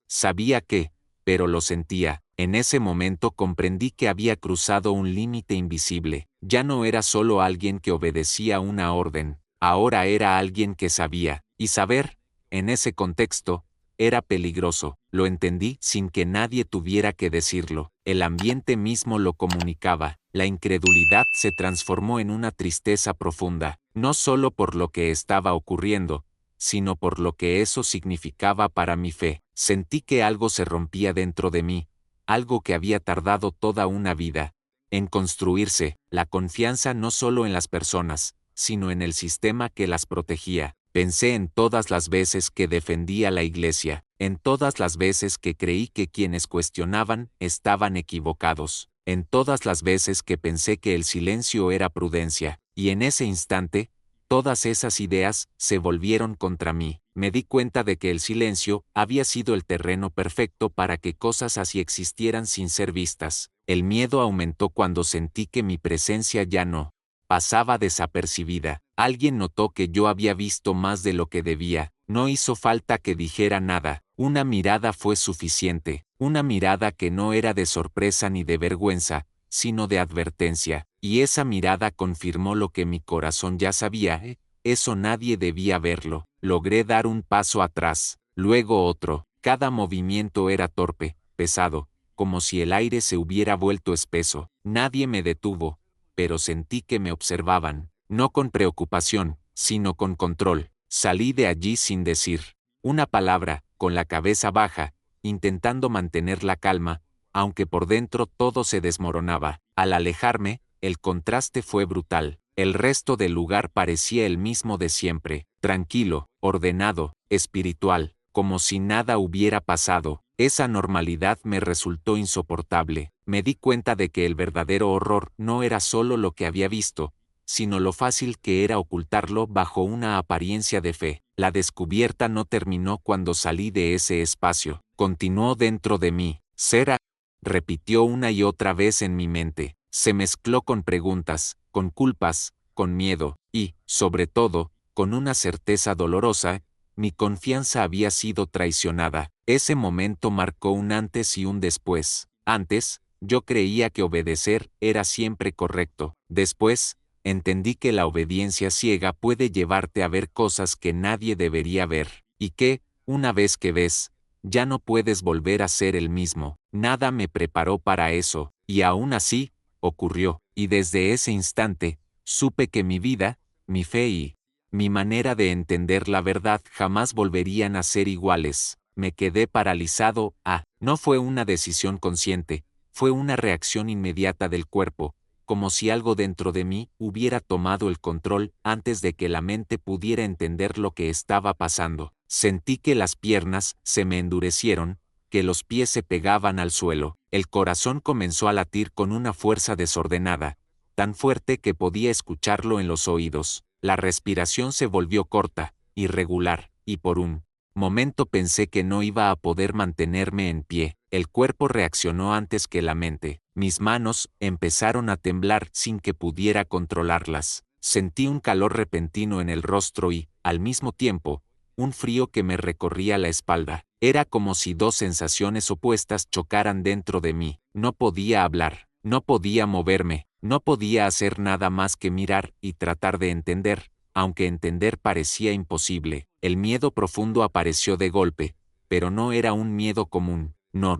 sabía que, pero lo sentía. En ese momento comprendí que había cruzado un límite invisible. Ya no era solo alguien que obedecía una orden, ahora era alguien que sabía. Y saber, en ese contexto, era peligroso. Lo entendí sin que nadie tuviera que decirlo. El ambiente mismo lo comunicaba. La incredulidad se transformó en una tristeza profunda, no solo por lo que estaba ocurriendo, sino por lo que eso significaba para mi fe. Sentí que algo se rompía dentro de mí, algo que había tardado toda una vida en construirse, la confianza no solo en las personas, sino en el sistema que las protegía. Pensé en todas las veces que defendí a la Iglesia, en todas las veces que creí que quienes cuestionaban estaban equivocados, en todas las veces que pensé que el silencio era prudencia, y en ese instante, todas esas ideas se volvieron contra mí. Me di cuenta de que el silencio había sido el terreno perfecto para que cosas así existieran sin ser vistas. El miedo aumentó cuando sentí que mi presencia ya no pasaba desapercibida. Alguien notó que yo había visto más de lo que debía. No hizo falta que dijera nada. Una mirada fue suficiente. Una mirada que no era de sorpresa ni de vergüenza, sino de advertencia. Y esa mirada confirmó lo que mi corazón ya sabía. Eso nadie debía verlo. Logré dar un paso atrás, luego otro. Cada movimiento era torpe, pesado, como si el aire se hubiera vuelto espeso. Nadie me detuvo, pero sentí que me observaban, no con preocupación, sino con control. Salí de allí sin decir una palabra, con la cabeza baja, intentando mantener la calma, aunque por dentro todo se desmoronaba. Al alejarme, el contraste fue brutal. El resto del lugar parecía el mismo de siempre, tranquilo, ordenado, espiritual, como si nada hubiera pasado. Esa normalidad me resultó insoportable. Me di cuenta de que el verdadero horror no era solo lo que había visto, sino lo fácil que era ocultarlo bajo una apariencia de fe. La descubierta no terminó cuando salí de ese espacio, continuó dentro de mí. Será, repitió una y otra vez en mi mente. Se mezcló con preguntas, con culpas, con miedo, y, sobre todo, con una certeza dolorosa. Mi confianza había sido traicionada. Ese momento marcó un antes y un después. Antes, yo creía que obedecer era siempre correcto. Después, entendí que la obediencia ciega puede llevarte a ver cosas que nadie debería ver, y que, una vez que ves, ya no puedes volver a ser el mismo. Nada me preparó para eso, y aún así, ocurrió. Y desde ese instante, supe que mi vida, mi fe y mi manera de entender la verdad jamás volverían a ser iguales. Me quedé paralizado. No fue una decisión consciente, fue una reacción inmediata del cuerpo, como si algo dentro de mí hubiera tomado el control antes de que la mente pudiera entender lo que estaba pasando. Sentí que las piernas se me endurecieron, que los pies se pegaban al suelo. El corazón comenzó a latir con una fuerza desordenada, tan fuerte que podía escucharlo en los oídos. La respiración se volvió corta, irregular, y por un momento pensé que no iba a poder mantenerme en pie. El cuerpo reaccionó antes que la mente. Mis manos empezaron a temblar sin que pudiera controlarlas. Sentí un calor repentino en el rostro y, al mismo tiempo, un frío que me recorría la espalda. Era como si dos sensaciones opuestas chocaran dentro de mí. No podía hablar, no podía moverme, no podía hacer nada más que mirar y tratar de entender, aunque entender parecía imposible. El miedo profundo apareció de golpe, pero no era un miedo común. No,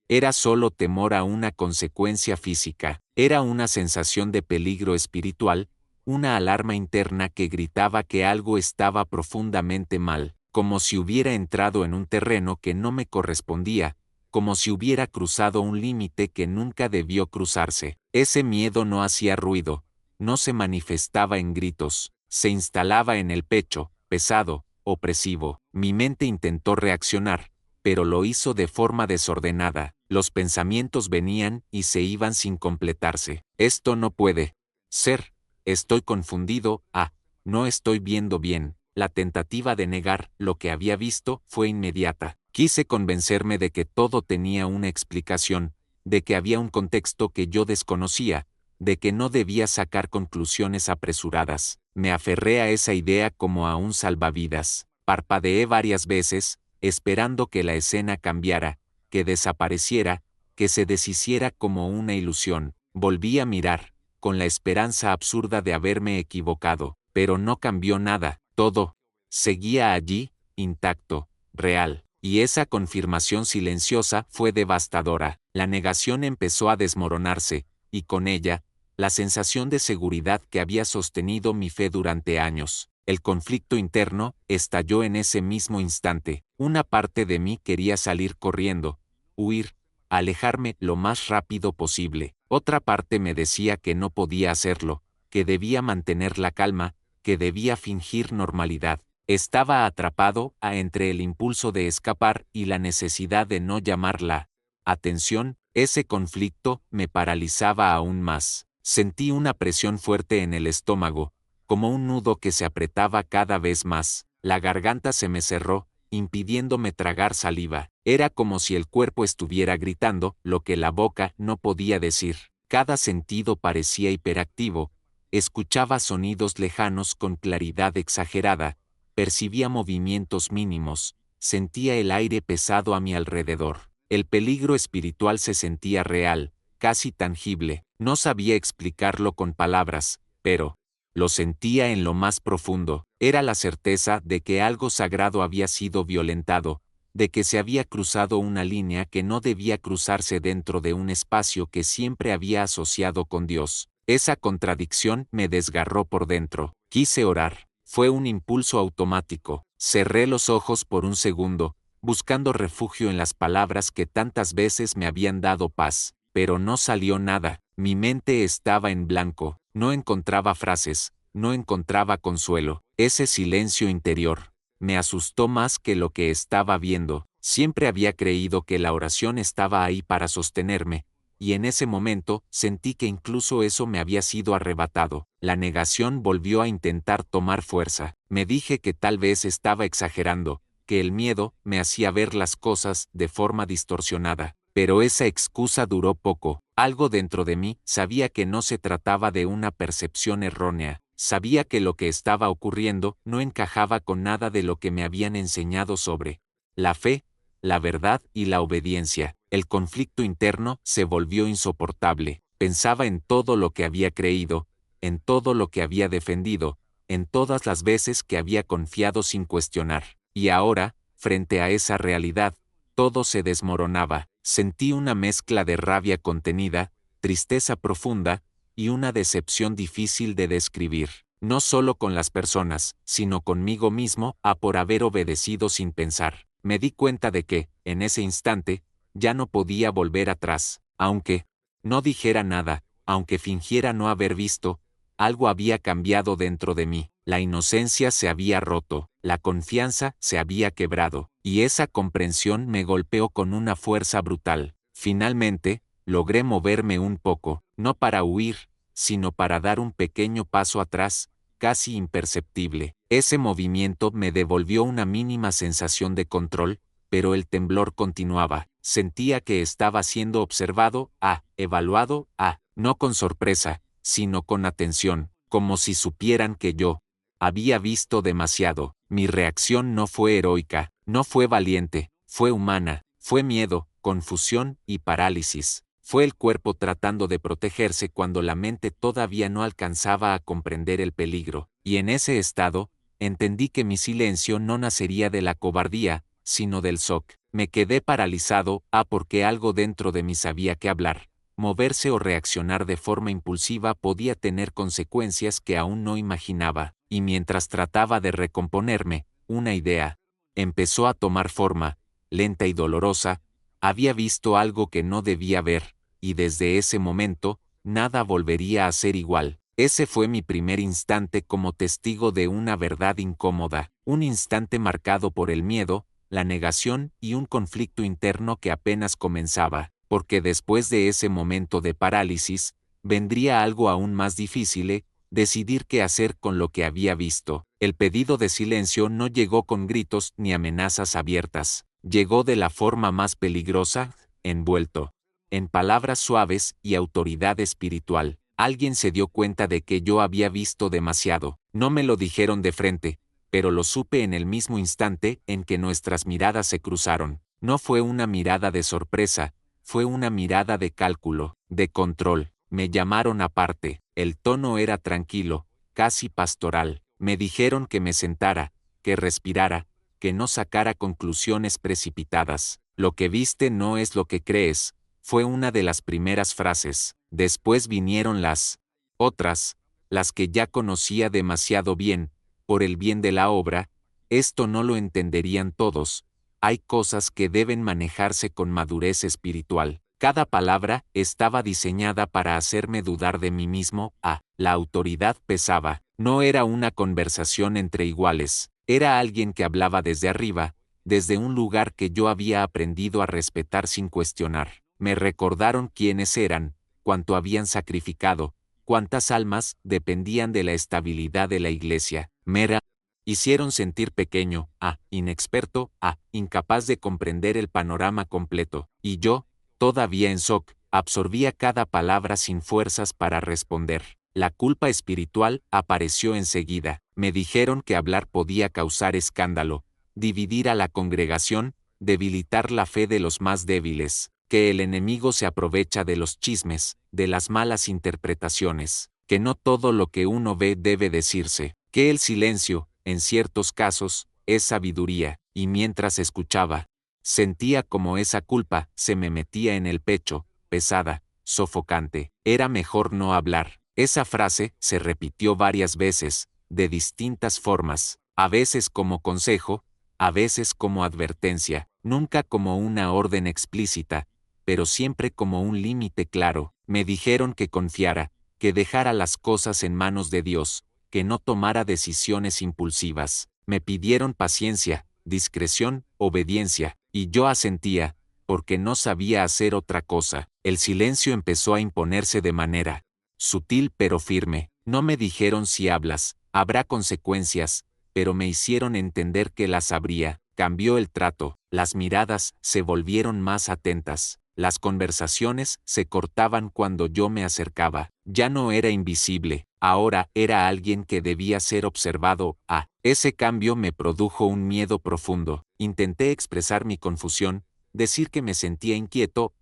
Era solo temor a una consecuencia física. Era una sensación de peligro espiritual, una alarma interna que gritaba que algo estaba profundamente mal, como si hubiera entrado en un terreno que no me correspondía, como si hubiera cruzado un límite que nunca debió cruzarse. Ese miedo no hacía ruido, no se manifestaba en gritos, se instalaba en el pecho, pesado, opresivo. Mi mente intentó reaccionar, pero lo hizo de forma desordenada. Los pensamientos venían y se iban sin completarse. Esto no puede ser. Estoy confundido. No estoy viendo bien. La tentativa de negar lo que había visto fue inmediata. Quise convencerme de que todo tenía una explicación, de que había un contexto que yo desconocía, de que no debía sacar conclusiones apresuradas. Me aferré a esa idea como a un salvavidas. Parpadeé varias veces, esperando que la escena cambiara, que desapareciera, que se deshiciera como una ilusión. Volví a mirar, con la esperanza absurda de haberme equivocado, pero no cambió nada. Todo seguía allí, intacto, real. Y esa confirmación silenciosa fue devastadora. La negación empezó a desmoronarse, y con ella, la sensación de seguridad que había sostenido mi fe durante años. El conflicto interno estalló en ese mismo instante. Una parte de mí quería salir corriendo, huir, alejarme lo más rápido posible. Otra parte me decía que no podía hacerlo, que debía mantener la calma, que debía fingir normalidad. Estaba atrapado entre el impulso de escapar y la necesidad de no llamar la atención. Ese conflicto me paralizaba aún más. Sentí una presión fuerte en el estómago, como un nudo que se apretaba cada vez más. La garganta se me cerró, impidiéndome tragar saliva. Era como si el cuerpo estuviera gritando lo que la boca no podía decir. Cada sentido parecía hiperactivo. Escuchaba sonidos lejanos con claridad exagerada, percibía movimientos mínimos, sentía el aire pesado a mi alrededor. El peligro espiritual se sentía real, casi tangible. No sabía explicarlo con palabras, pero lo sentía en lo más profundo. Era la certeza de que algo sagrado había sido violentado, de que se había cruzado una línea que no debía cruzarse dentro de un espacio que siempre había asociado con Dios. Esa contradicción me desgarró por dentro. Quise orar. Fue un impulso automático. Cerré los ojos por un segundo, buscando refugio en las palabras que tantas veces me habían dado paz. Pero no salió nada. Mi mente estaba en blanco. No encontraba frases, no encontraba consuelo. Ese silencio interior me asustó más que lo que estaba viendo. Siempre había creído que la oración estaba ahí para sostenerme, y en ese momento sentí que incluso eso me había sido arrebatado. La negación volvió a intentar tomar fuerza. Me dije que tal vez estaba exagerando, que el miedo me hacía ver las cosas de forma distorsionada. Pero esa excusa duró poco. Algo dentro de mí sabía que no se trataba de una percepción errónea. Sabía que lo que estaba ocurriendo no encajaba con nada de lo que me habían enseñado sobre la fe, la verdad y la obediencia. El conflicto interno se volvió insoportable. Pensaba en todo lo que había creído, en todo lo que había defendido, en todas las veces que había confiado sin cuestionar. Y ahora, frente a esa realidad, todo se desmoronaba. Sentí una mezcla de rabia contenida, tristeza profunda, y una decepción difícil de describir, no solo con las personas, sino conmigo mismo, por haber obedecido sin pensar. Me di cuenta de que, en ese instante, ya no podía volver atrás. Aunque no dijera nada, aunque fingiera no haber visto, algo había cambiado dentro de mí. La inocencia se había roto, la confianza se había quebrado, y esa comprensión me golpeó con una fuerza brutal. Finalmente, logré moverme un poco, no para huir, sino para dar un pequeño paso atrás, casi imperceptible. Ese movimiento me devolvió una mínima sensación de control, pero el temblor continuaba. Sentía que estaba siendo observado, evaluado, no con sorpresa, sino con atención, como si supieran que yo había visto demasiado. Mi reacción no fue heroica, no fue valiente, fue humana, fue miedo, confusión y parálisis. Fue el cuerpo tratando de protegerse cuando la mente todavía no alcanzaba a comprender el peligro, y en ese estado, entendí que mi silencio no nacería de la cobardía, sino del shock. Me quedé paralizado, porque algo dentro de mí sabía que hablar, moverse o reaccionar de forma impulsiva podía tener consecuencias que aún no imaginaba, y mientras trataba de recomponerme, una idea empezó a tomar forma, lenta y dolorosa. Había visto algo que no debía ver, y desde ese momento, nada volvería a ser igual. Ese fue mi primer instante como testigo de una verdad incómoda, un instante marcado por el miedo, la negación y un conflicto interno que apenas comenzaba, porque después de ese momento de parálisis, vendría algo aún más difícil, decidir qué hacer con lo que había visto. El pedido de silencio no llegó con gritos ni amenazas abiertas, llegó de la forma más peligrosa, envuelto en palabras suaves y autoridad espiritual. Alguien se dio cuenta de que yo había visto demasiado. No me lo dijeron de frente, pero lo supe en el mismo instante en que nuestras miradas se cruzaron. No fue una mirada de sorpresa, fue una mirada de cálculo, de control. Me llamaron aparte. El tono era tranquilo, casi pastoral. Me dijeron que me sentara, que respirara, que no sacara conclusiones precipitadas. Lo que viste no es lo que crees, fue una de las primeras frases. Después vinieron las otras, las que ya conocía demasiado bien, por el bien de la obra. Esto no lo entenderían todos. Hay cosas que deben manejarse con madurez espiritual. Cada palabra estaba diseñada para hacerme dudar de mí mismo. La autoridad pesaba. No era una conversación entre iguales. Era alguien que hablaba desde arriba, desde un lugar que yo había aprendido a respetar sin cuestionar. Me recordaron quiénes eran, cuánto habían sacrificado, cuántas almas dependían de la estabilidad de la iglesia. Hicieron sentir pequeño, inexperto, incapaz de comprender el panorama completo, y yo, todavía en shock, absorbía cada palabra sin fuerzas para responder. La culpa espiritual apareció enseguida. Me dijeron que hablar podía causar escándalo, dividir a la congregación, debilitar la fe de los más débiles, que el enemigo se aprovecha de los chismes, de las malas interpretaciones, que no todo lo que uno ve debe decirse, que el silencio, en ciertos casos, es sabiduría, y mientras escuchaba, sentía como esa culpa se me metía en el pecho, pesada, sofocante. Era mejor no hablar. Esa frase se repitió varias veces, de distintas formas, a veces como consejo, a veces como advertencia, nunca como una orden explícita, pero siempre como un límite claro. Me dijeron que confiara, que dejara las cosas en manos de Dios, que no tomara decisiones impulsivas. Me pidieron paciencia, discreción, obediencia, y yo asentía, porque no sabía hacer otra cosa. El silencio empezó a imponerse de manera sutil pero firme. No me dijeron si hablas, habrá consecuencias, pero me hicieron entender que las habría. Cambió el trato, las miradas se volvieron más atentas. Las conversaciones se cortaban cuando yo me acercaba. Ya no era invisible, ahora era alguien que debía ser observado. Ese cambio me produjo un miedo profundo. Intenté expresar mi confusión, decir que me sentía inquieto,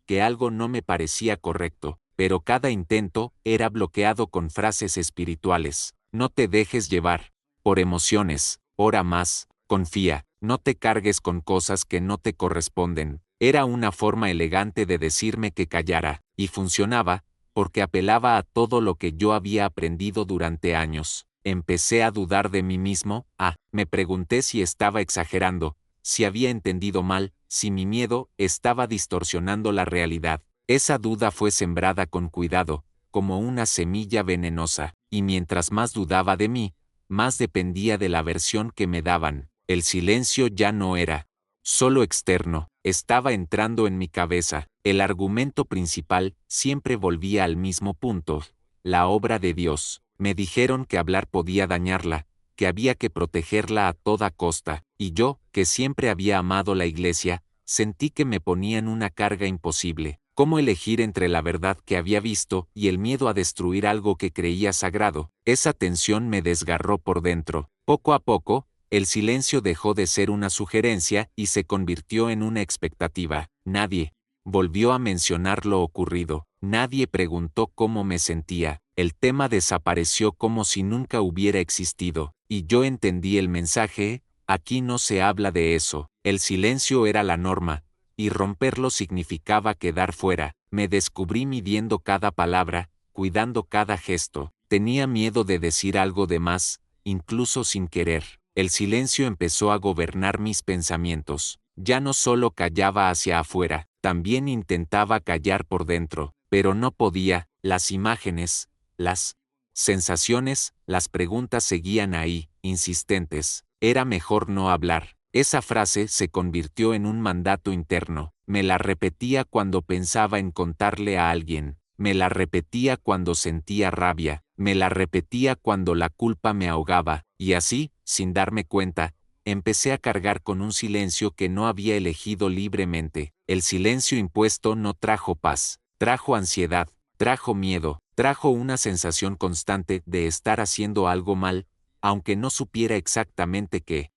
que algo no me parecía correcto, pero cada intento era bloqueado con frases espirituales. No te dejes llevar por emociones, ora más, confía, no te cargues con cosas que no te corresponden. Era una forma elegante de decirme que callara, y funcionaba, porque apelaba a todo lo que yo había aprendido durante años. Empecé a dudar de mí mismo. Me pregunté si estaba exagerando, si había entendido mal, si mi miedo estaba distorsionando la realidad. Esa duda fue sembrada con cuidado, como una semilla venenosa, y mientras más dudaba de mí, más dependía de la versión que me daban. El silencio ya no era solo externo, estaba entrando en mi cabeza. El argumento principal siempre volvía al mismo punto: la obra de Dios. Me dijeron que hablar podía dañarla, que había que protegerla a toda costa, y yo, que siempre había amado la iglesia, sentí que me ponían una carga imposible. ¿Cómo elegir entre la verdad que había visto y el miedo a destruir algo que creía sagrado? Esa tensión me desgarró por dentro. Poco a poco, el silencio dejó de ser una sugerencia y se convirtió en una expectativa. Nadie volvió a mencionar lo ocurrido. Nadie preguntó cómo me sentía. El tema desapareció como si nunca hubiera existido. Y yo entendí el mensaje: aquí no se habla de eso. El silencio era la norma, y romperlo significaba quedar fuera. Me descubrí midiendo cada palabra, cuidando cada gesto. Tenía miedo de decir algo de más, incluso sin querer. El silencio empezó a gobernar mis pensamientos. Ya no solo callaba hacia afuera, también intentaba callar por dentro, pero no podía. Las imágenes, las sensaciones, las preguntas seguían ahí, insistentes. Era mejor no hablar. Esa frase se convirtió en un mandato interno. Me la repetía cuando pensaba en contarle a alguien. Me la repetía cuando sentía rabia. Me la repetía cuando la culpa me ahogaba. Y así, sin darme cuenta, empecé a cargar con un silencio que no había elegido libremente. El silencio impuesto no trajo paz. Trajo ansiedad. Trajo miedo. Trajo una sensación constante de estar haciendo algo mal, aunque no supiera exactamente qué.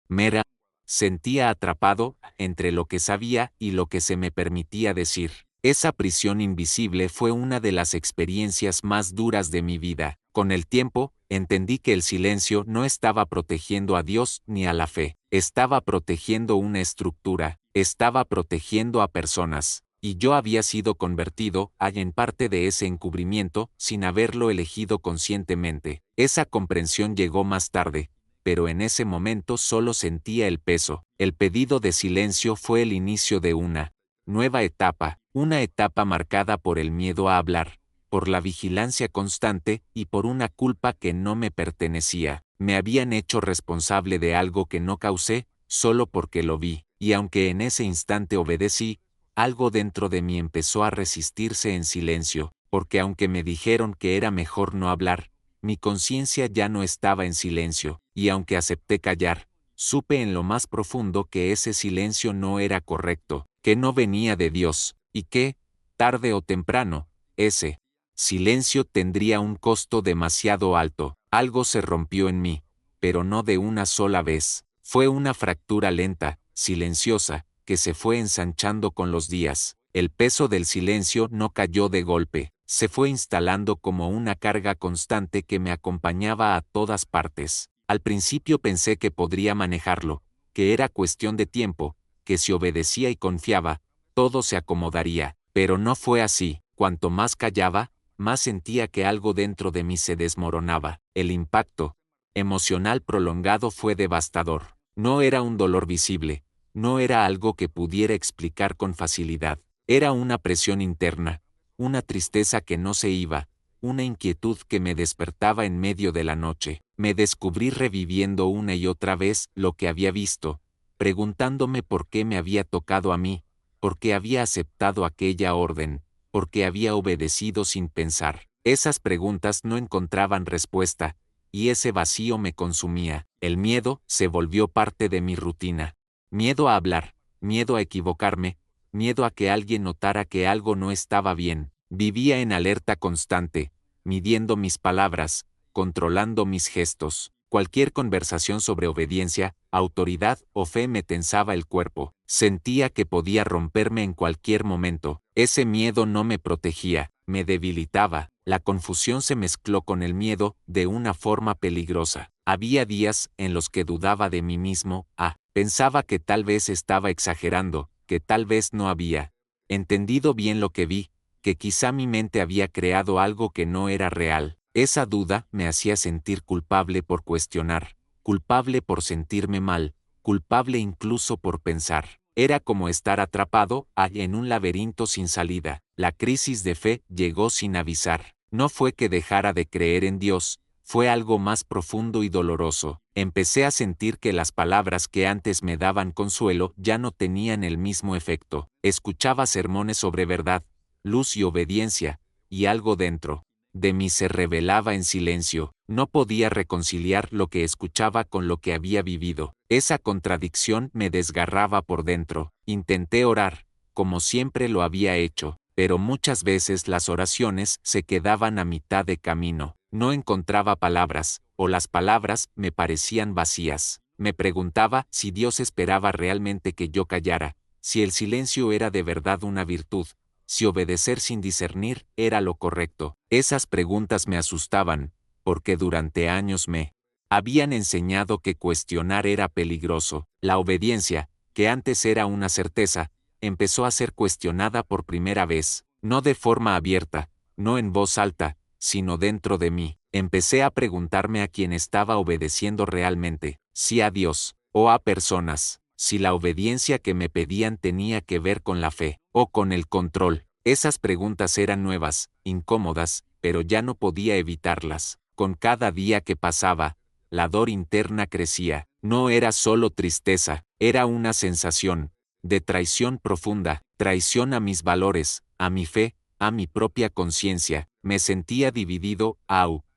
Sentía atrapado entre lo que sabía y lo que se me permitía decir. Esa prisión invisible fue una de las experiencias más duras de mi vida. Con el tiempo, entendí que el silencio no estaba protegiendo a Dios ni a la fe. Estaba protegiendo una estructura, estaba protegiendo a personas. Y yo había sido convertido en parte de ese encubrimiento sin haberlo elegido conscientemente. Esa comprensión llegó más tarde, pero en ese momento solo sentía el peso. El pedido de silencio fue el inicio de una nueva etapa, una etapa marcada por el miedo a hablar, por la vigilancia constante y por una culpa que no me pertenecía. Me habían hecho responsable de algo que no causé, solo porque lo vi, y aunque en ese instante obedecí, algo dentro de mí empezó a resistirse en silencio, porque aunque me dijeron que era mejor no hablar, mi conciencia ya no estaba en silencio, y aunque acepté callar, supe en lo más profundo que ese silencio no era correcto, que no venía de Dios, y que, tarde o temprano, ese silencio tendría un costo demasiado alto. Algo se rompió en mí, pero no de una sola vez. Fue una fractura lenta, silenciosa, que se fue ensanchando con los días. El peso del silencio no cayó de golpe, se fue instalando como una carga constante que me acompañaba a todas partes. Al principio pensé que podría manejarlo, que era cuestión de tiempo, que si obedecía y confiaba, todo se acomodaría, pero no fue así. Cuanto más callaba, más sentía que algo dentro de mí se desmoronaba. El impacto emocional prolongado fue devastador. No era un dolor visible, no era algo que pudiera explicar con facilidad. Era una presión interna, una tristeza que no se iba, una inquietud que me despertaba en medio de la noche. Me descubrí reviviendo una y otra vez lo que había visto, preguntándome por qué me había tocado a mí, por qué había aceptado aquella orden, por qué había obedecido sin pensar. Esas preguntas no encontraban respuesta, y ese vacío me consumía. El miedo se volvió parte de mi rutina. Miedo a hablar, miedo a equivocarme, miedo a que alguien notara que algo no estaba bien. Vivía en alerta constante, midiendo mis palabras, controlando mis gestos. Cualquier conversación sobre obediencia, autoridad o fe me tensaba el cuerpo. Sentía que podía romperme en cualquier momento. Ese miedo no me protegía, me debilitaba. La confusión se mezcló con el miedo de una forma peligrosa. Había días en los que dudaba de mí mismo. Pensaba que tal vez estaba exagerando, que tal vez no había entendido bien lo que vi, que quizá mi mente había creado algo que no era real. Esa duda me hacía sentir culpable por cuestionar, culpable por sentirme mal, culpable incluso por pensar. Era como estar atrapado en un laberinto sin salida. La crisis de fe llegó sin avisar. No fue que dejara de creer en Dios, fue algo más profundo y doloroso. Empecé a sentir que las palabras que antes me daban consuelo ya no tenían el mismo efecto. Escuchaba sermones sobre verdad, luz y obediencia, y algo dentro de mí se rebelaba en silencio. No podía reconciliar lo que escuchaba con lo que había vivido. Esa contradicción me desgarraba por dentro. Intenté orar, como siempre lo había hecho, pero muchas veces las oraciones se quedaban a mitad de camino. No encontraba palabras, o las palabras me parecían vacías. Me preguntaba si Dios esperaba realmente que yo callara, si el silencio era de verdad una virtud, si obedecer sin discernir era lo correcto. Esas preguntas me asustaban, porque durante años me habían enseñado que cuestionar era peligroso. La obediencia, que antes era una certeza, empezó a ser cuestionada por primera vez, no de forma abierta, no en voz alta, sino dentro de mí. Empecé a preguntarme a quién estaba obedeciendo realmente, si a Dios, o a personas, si la obediencia que me pedían tenía que ver con la fe, o con el control. Esas preguntas eran nuevas, incómodas, pero ya no podía evitarlas. Con cada día que pasaba, la dor interna crecía. No era solo tristeza, era una sensación de traición profunda, traición a mis valores, a mi fe, a mi propia conciencia. Me sentía dividido,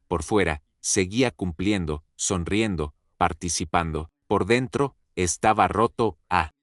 por fuera, seguía cumpliendo, sonriendo, participando. Por dentro, estaba roto.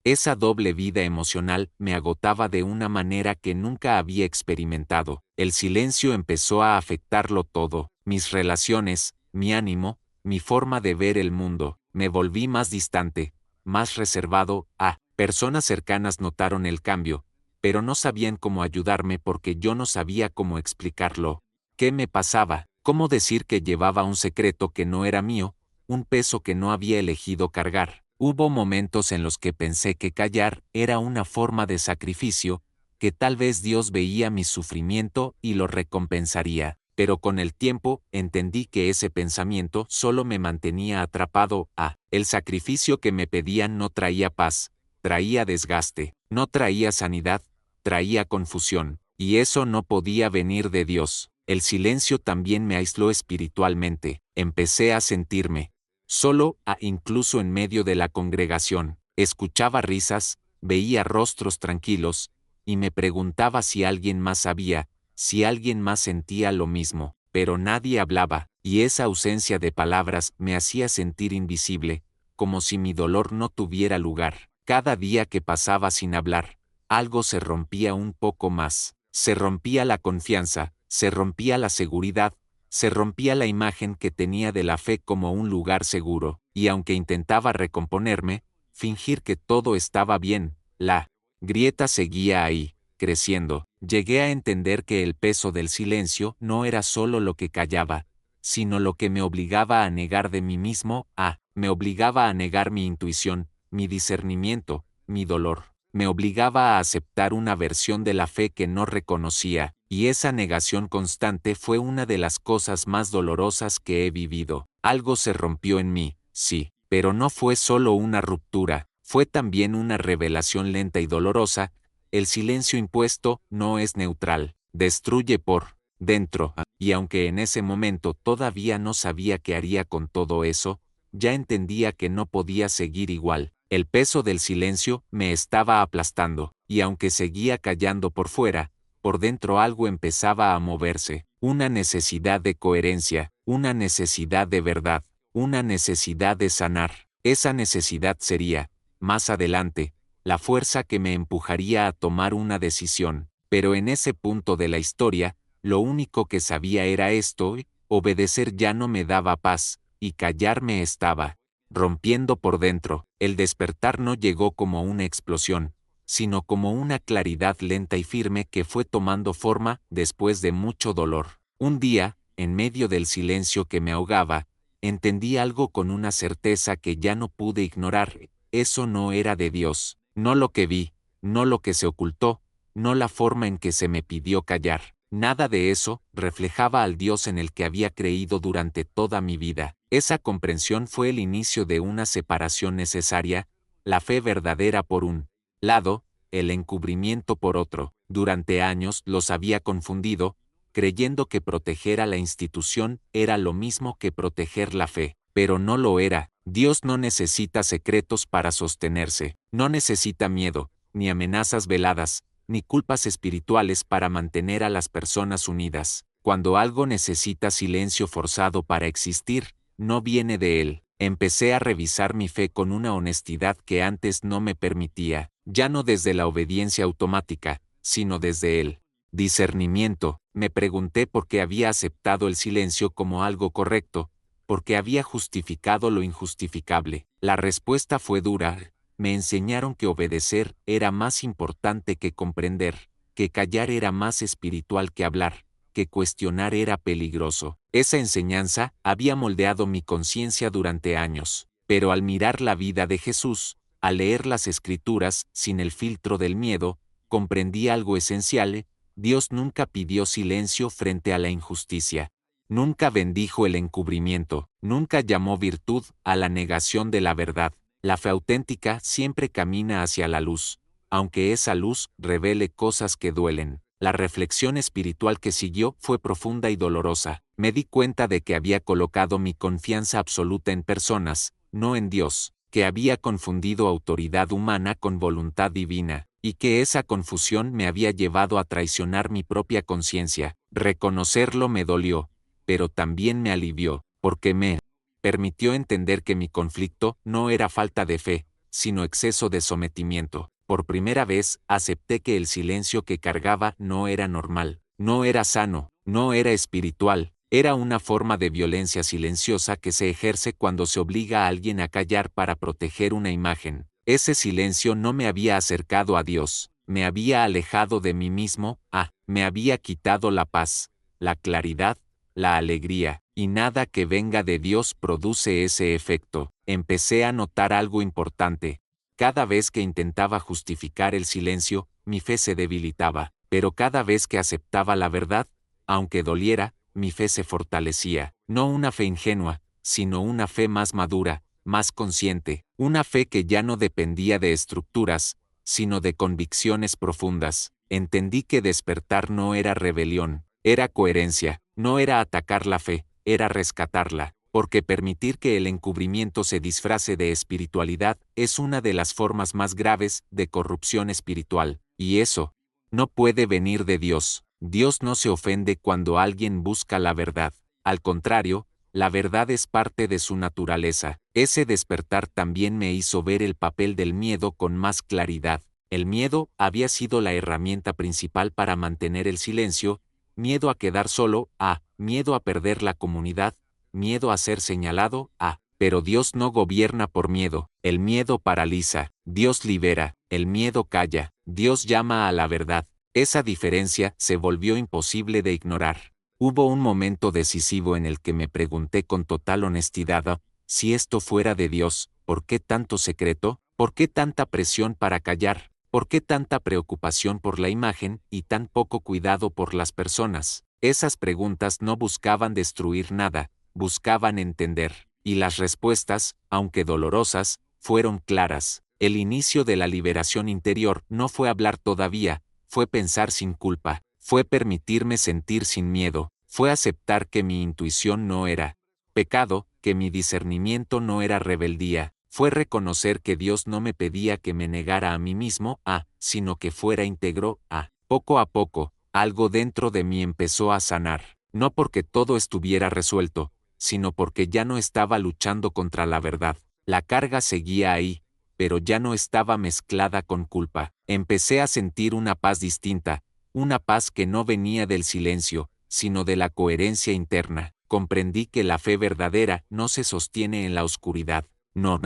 Esa doble vida emocional me agotaba de una manera que nunca había experimentado. El silencio empezó a afectarlo todo, mis relaciones, mi ánimo, mi forma de ver el mundo. Me volví más distante, más reservado. Personas cercanas notaron el cambio, pero no sabían cómo ayudarme porque yo no sabía cómo explicarlo. ¿Qué me pasaba? ¿Cómo decir que llevaba un secreto que no era mío, un peso que no había elegido cargar? Hubo momentos en los que pensé que callar era una forma de sacrificio, que tal vez Dios veía mi sufrimiento y lo recompensaría, pero con el tiempo entendí que ese pensamiento solo me mantenía atrapado. El sacrificio que me pedían no traía paz, traía desgaste, no traía sanidad, traía confusión, y eso no podía venir de Dios. El silencio también me aisló espiritualmente. Empecé a sentirme solo, incluso en medio de la congregación. Escuchaba risas, veía rostros tranquilos, y me preguntaba si alguien más sabía, si alguien más sentía lo mismo, pero nadie hablaba, y esa ausencia de palabras me hacía sentir invisible, como si mi dolor no tuviera lugar. Cada día que pasaba sin hablar, algo se rompía un poco más. Se rompía la confianza, se rompía la seguridad, se rompía la imagen que tenía de la fe como un lugar seguro, y aunque intentaba recomponerme, fingir que todo estaba bien, la grieta seguía ahí, creciendo. Llegué a entender que el peso del silencio no era solo lo que callaba, sino lo que me obligaba a negar de mí mismo. Me obligaba a negar mi intuición, mi discernimiento, mi dolor. Me obligaba a aceptar una versión de la fe que no reconocía, y esa negación constante fue una de las cosas más dolorosas que he vivido. Algo se rompió en mí, sí, pero no fue solo una ruptura, fue también una revelación lenta y dolorosa. El silencio impuesto no es neutral, destruye por dentro, y aunque en ese momento todavía no sabía qué haría con todo eso, ya entendía que no podía seguir igual. El peso del silencio me estaba aplastando, y aunque seguía callando por fuera, por dentro algo empezaba a moverse, una necesidad de coherencia, una necesidad de verdad, una necesidad de sanar. Esa necesidad sería, más adelante, la fuerza que me empujaría a tomar una decisión, pero en ese punto de la historia, lo único que sabía era esto: obedecer ya no me daba paz, y callar me estaba rompiendo por dentro. El despertar no llegó como una explosión, sino como una claridad lenta y firme que fue tomando forma después de mucho dolor. Un día, en medio del silencio que me ahogaba, entendí algo con una certeza que ya no pude ignorar. Eso no era de Dios, no lo que vi, no lo que se ocultó, no la forma en que se me pidió callar. Nada de eso reflejaba al Dios en el que había creído durante toda mi vida. Esa comprensión fue el inicio de una separación necesaria, la fe verdadera por un lado, el encubrimiento por otro. Durante años los había confundido, creyendo que proteger a la institución era lo mismo que proteger la fe, pero no lo era. Dios no necesita secretos para sostenerse, no necesita miedo, ni amenazas veladas, ni culpas espirituales para mantener a las personas unidas. Cuando algo necesita silencio forzado para existir, no viene de él. Empecé a revisar mi fe con una honestidad que antes no me permitía, ya no desde la obediencia automática, sino desde el discernimiento. Me pregunté por qué había aceptado el silencio como algo correcto, por qué había justificado lo injustificable. La respuesta fue dura. Me enseñaron que obedecer era más importante que comprender, que callar era más espiritual que hablar, que cuestionar era peligroso. Esa enseñanza había moldeado mi conciencia durante años, pero al mirar la vida de Jesús, Al leer las Escrituras, sin el filtro del miedo, comprendí algo esencial: Dios nunca pidió silencio frente a la injusticia. Nunca bendijo el encubrimiento, nunca llamó virtud a la negación de la verdad. La fe auténtica siempre camina hacia la luz, aunque esa luz revele cosas que duelen. La reflexión espiritual que siguió fue profunda y dolorosa. Me di cuenta de que había colocado mi confianza absoluta en personas, no en Dios, que había confundido autoridad humana con voluntad divina, y que esa confusión me había llevado a traicionar mi propia conciencia. Reconocerlo me dolió, pero también me alivió, porque me permitió entender que mi conflicto no era falta de fe, sino exceso de sometimiento. Por primera vez, acepté que el silencio que cargaba no era normal, no era sano, no era espiritual, era una forma de violencia silenciosa que se ejerce cuando se obliga a alguien a callar para proteger una imagen. Ese silencio no me había acercado a Dios, me había alejado de mí mismo, me había quitado la paz, la claridad, la alegría, y nada que venga de Dios produce ese efecto. Empecé a notar algo importante. Cada vez que intentaba justificar el silencio, mi fe se debilitaba, pero cada vez que aceptaba la verdad, aunque doliera, mi fe se fortalecía. No una fe ingenua, sino una fe más madura, más consciente, una fe que ya no dependía de estructuras, sino de convicciones profundas. Entendí que despertar no era rebelión, era coherencia, no era atacar la fe, era rescatarla, porque permitir que el encubrimiento se disfrace de espiritualidad es una de las formas más graves de corrupción espiritual, y eso no puede venir de Dios. Dios no se ofende cuando alguien busca la verdad. Al contrario, la verdad es parte de su naturaleza. Ese despertar también me hizo ver el papel del miedo con más claridad. El miedo había sido la herramienta principal para mantener el silencio, miedo a quedar solo, miedo a perder la comunidad, miedo a ser señalado, pero Dios no gobierna por miedo. El miedo paraliza, Dios libera, el miedo calla, Dios llama a la verdad. Esa diferencia se volvió imposible de ignorar. Hubo un momento decisivo en el que me pregunté con total honestidad: si esto fuera de Dios, ¿por qué tanto secreto? ¿Por qué tanta presión para callar? ¿Por qué tanta preocupación por la imagen y tan poco cuidado por las personas? Esas preguntas no buscaban destruir nada, buscaban entender. Y las respuestas, aunque dolorosas, fueron claras. El inicio de la liberación interior no fue hablar todavía, fue pensar sin culpa, fue permitirme sentir sin miedo, fue aceptar que mi intuición no era pecado, que mi discernimiento no era rebeldía, fue reconocer que Dios no me pedía que me negara a mí mismo, sino que fuera íntegro, Poco a poco, algo dentro de mí empezó a sanar, no porque todo estuviera resuelto, sino porque ya no estaba luchando contra la verdad. La carga seguía ahí, pero ya no estaba mezclada con culpa. Empecé a sentir una paz distinta, una paz que no venía del silencio, sino de la coherencia interna. Comprendí que la fe verdadera no se sostiene en la oscuridad, no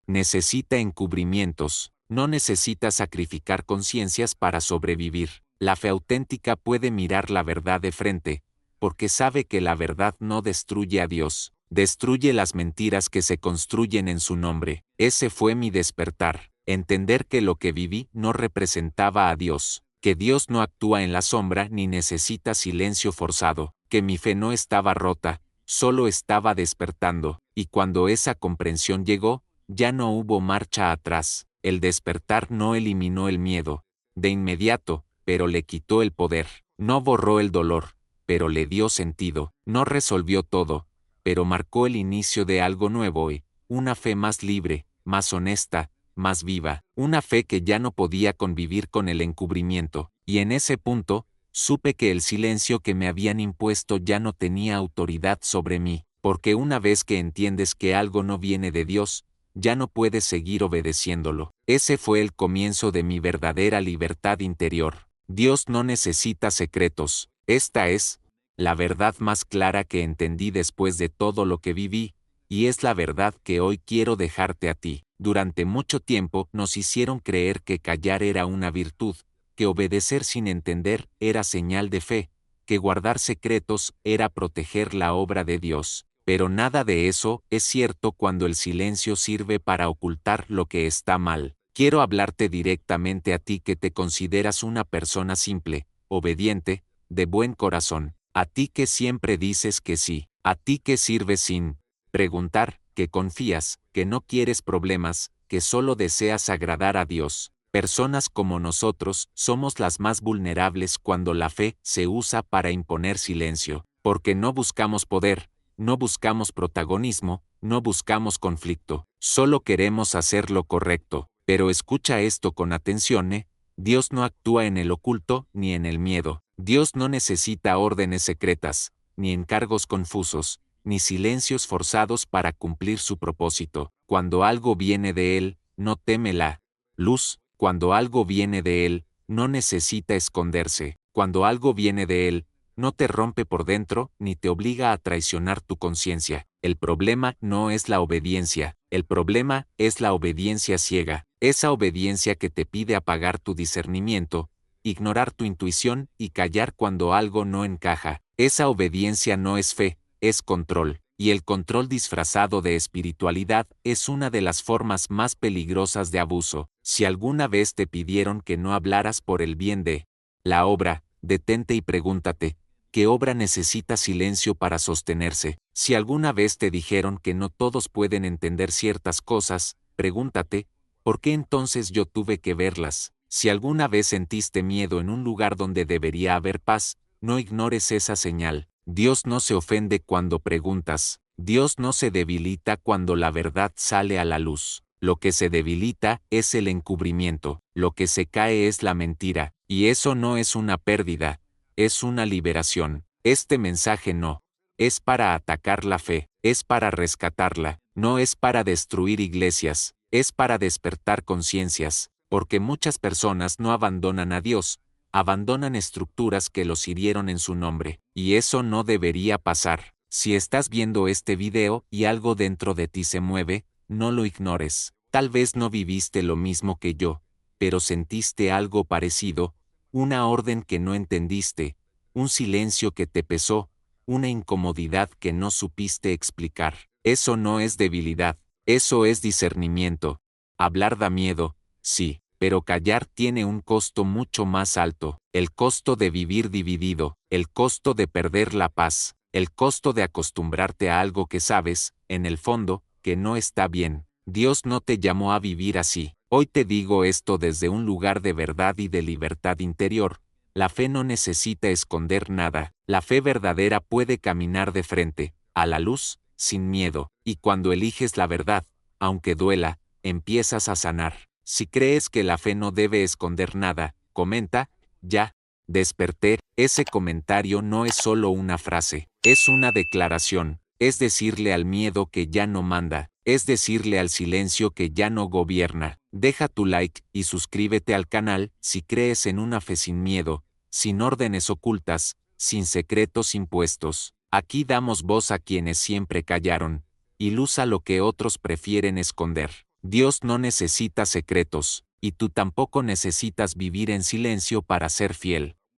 necesita encubrimientos, no necesita sacrificar conciencias para sobrevivir. La fe auténtica puede mirar la verdad de frente, porque sabe que la verdad no destruye a Dios, destruye las mentiras que se construyen en su nombre. Ese fue mi despertar, entender que lo que viví no representaba a Dios, que Dios no actúa en la sombra ni necesita silencio forzado, que mi fe no estaba rota, solo estaba despertando, y cuando esa comprensión llegó, ya no hubo marcha atrás. El despertar no eliminó el miedo, de inmediato, pero le quitó el poder, no borró el dolor, pero le dio sentido, no resolvió todo, pero marcó el inicio de algo nuevo y una fe más libre, más honesta, más viva, una fe que ya no podía convivir con el encubrimiento, y en ese punto, supe que el silencio que me habían impuesto ya no tenía autoridad sobre mí, porque una vez que entiendes que algo no viene de Dios, ya no puedes seguir obedeciéndolo. Ese fue el comienzo de mi verdadera libertad interior. Dios no necesita secretos. Esta es la verdad más clara que entendí después de todo lo que viví, y es la verdad que hoy quiero dejarte a ti. Durante mucho tiempo nos hicieron creer que callar era una virtud, que obedecer sin entender era señal de fe, que guardar secretos era proteger la obra de Dios. Pero nada de eso es cierto cuando el silencio sirve para ocultar lo que está mal. Quiero hablarte directamente a ti que te consideras una persona simple, obediente, de buen corazón. A ti que siempre dices que sí. A ti que sirves sin preguntar, que confías, que no quieres problemas, que solo deseas agradar a Dios. Personas como nosotros somos las más vulnerables cuando la fe se usa para imponer silencio, porque no buscamos poder, no buscamos protagonismo, no buscamos conflicto, solo queremos hacer lo correcto. Pero escucha esto con atención, ¿eh? Dios no actúa en el oculto ni en el miedo. Dios no necesita órdenes secretas, ni encargos confusos, ni silencios forzados para cumplir su propósito. Cuando algo viene de Él, no teme la luz. Cuando algo viene de Él, no necesita esconderse. Cuando algo viene de Él, no te rompe por dentro ni te obliga a traicionar tu conciencia. El problema no es la obediencia, el problema es la obediencia ciega, esa obediencia que te pide apagar tu discernimiento, ignorar tu intuición y callar cuando algo no encaja. Esa obediencia no es fe, es control, y el control disfrazado de espiritualidad es una de las formas más peligrosas de abuso. Si alguna vez te pidieron que no hablaras por el bien de la obra, detente y pregúntate, ¿qué obra necesita silencio para sostenerse? Si alguna vez te dijeron que no todos pueden entender ciertas cosas, pregúntate, ¿por qué entonces yo tuve que verlas? Si alguna vez sentiste miedo en un lugar donde debería haber paz, no ignores esa señal. Dios no se ofende cuando preguntas, Dios no se debilita cuando la verdad sale a la luz. Lo que se debilita es el encubrimiento, lo que se cae es la mentira, y eso no es una pérdida, es una liberación. Este mensaje no es para atacar la fe, es para rescatarla, no es para destruir iglesias, es para despertar conciencias, porque muchas personas no abandonan a Dios, abandonan estructuras que los hirieron en su nombre, y eso no debería pasar. Si estás viendo este video y algo dentro de ti se mueve, no lo ignores. Tal vez no viviste lo mismo que yo, pero sentiste algo parecido, una orden que no entendiste, un silencio que te pesó, una incomodidad que no supiste explicar. Eso no es debilidad, eso es discernimiento. Hablar da miedo, sí, pero callar tiene un costo mucho más alto, el costo de vivir dividido, el costo de perder la paz, el costo de acostumbrarte a algo que sabes, en el fondo, que no está bien. Dios no te llamó a vivir así. Hoy te digo esto desde un lugar de verdad y de libertad interior. La fe no necesita esconder nada. La fe verdadera puede caminar de frente, a la luz, sin miedo, y cuando eliges la verdad, aunque duela, empiezas a sanar. Si crees que la fe no debe esconder nada, comenta, ya, desperté. Ese comentario no es solo una frase, es una declaración, es decirle al miedo que ya no manda, es decirle al silencio que ya no gobierna. Deja tu like y suscríbete al canal si crees en una fe sin miedo, sin órdenes ocultas, sin secretos impuestos. Aquí damos voz a quienes siempre callaron, y luz a lo que otros prefieren esconder. Dios no necesita secretos, y tú tampoco necesitas vivir en silencio para ser fiel.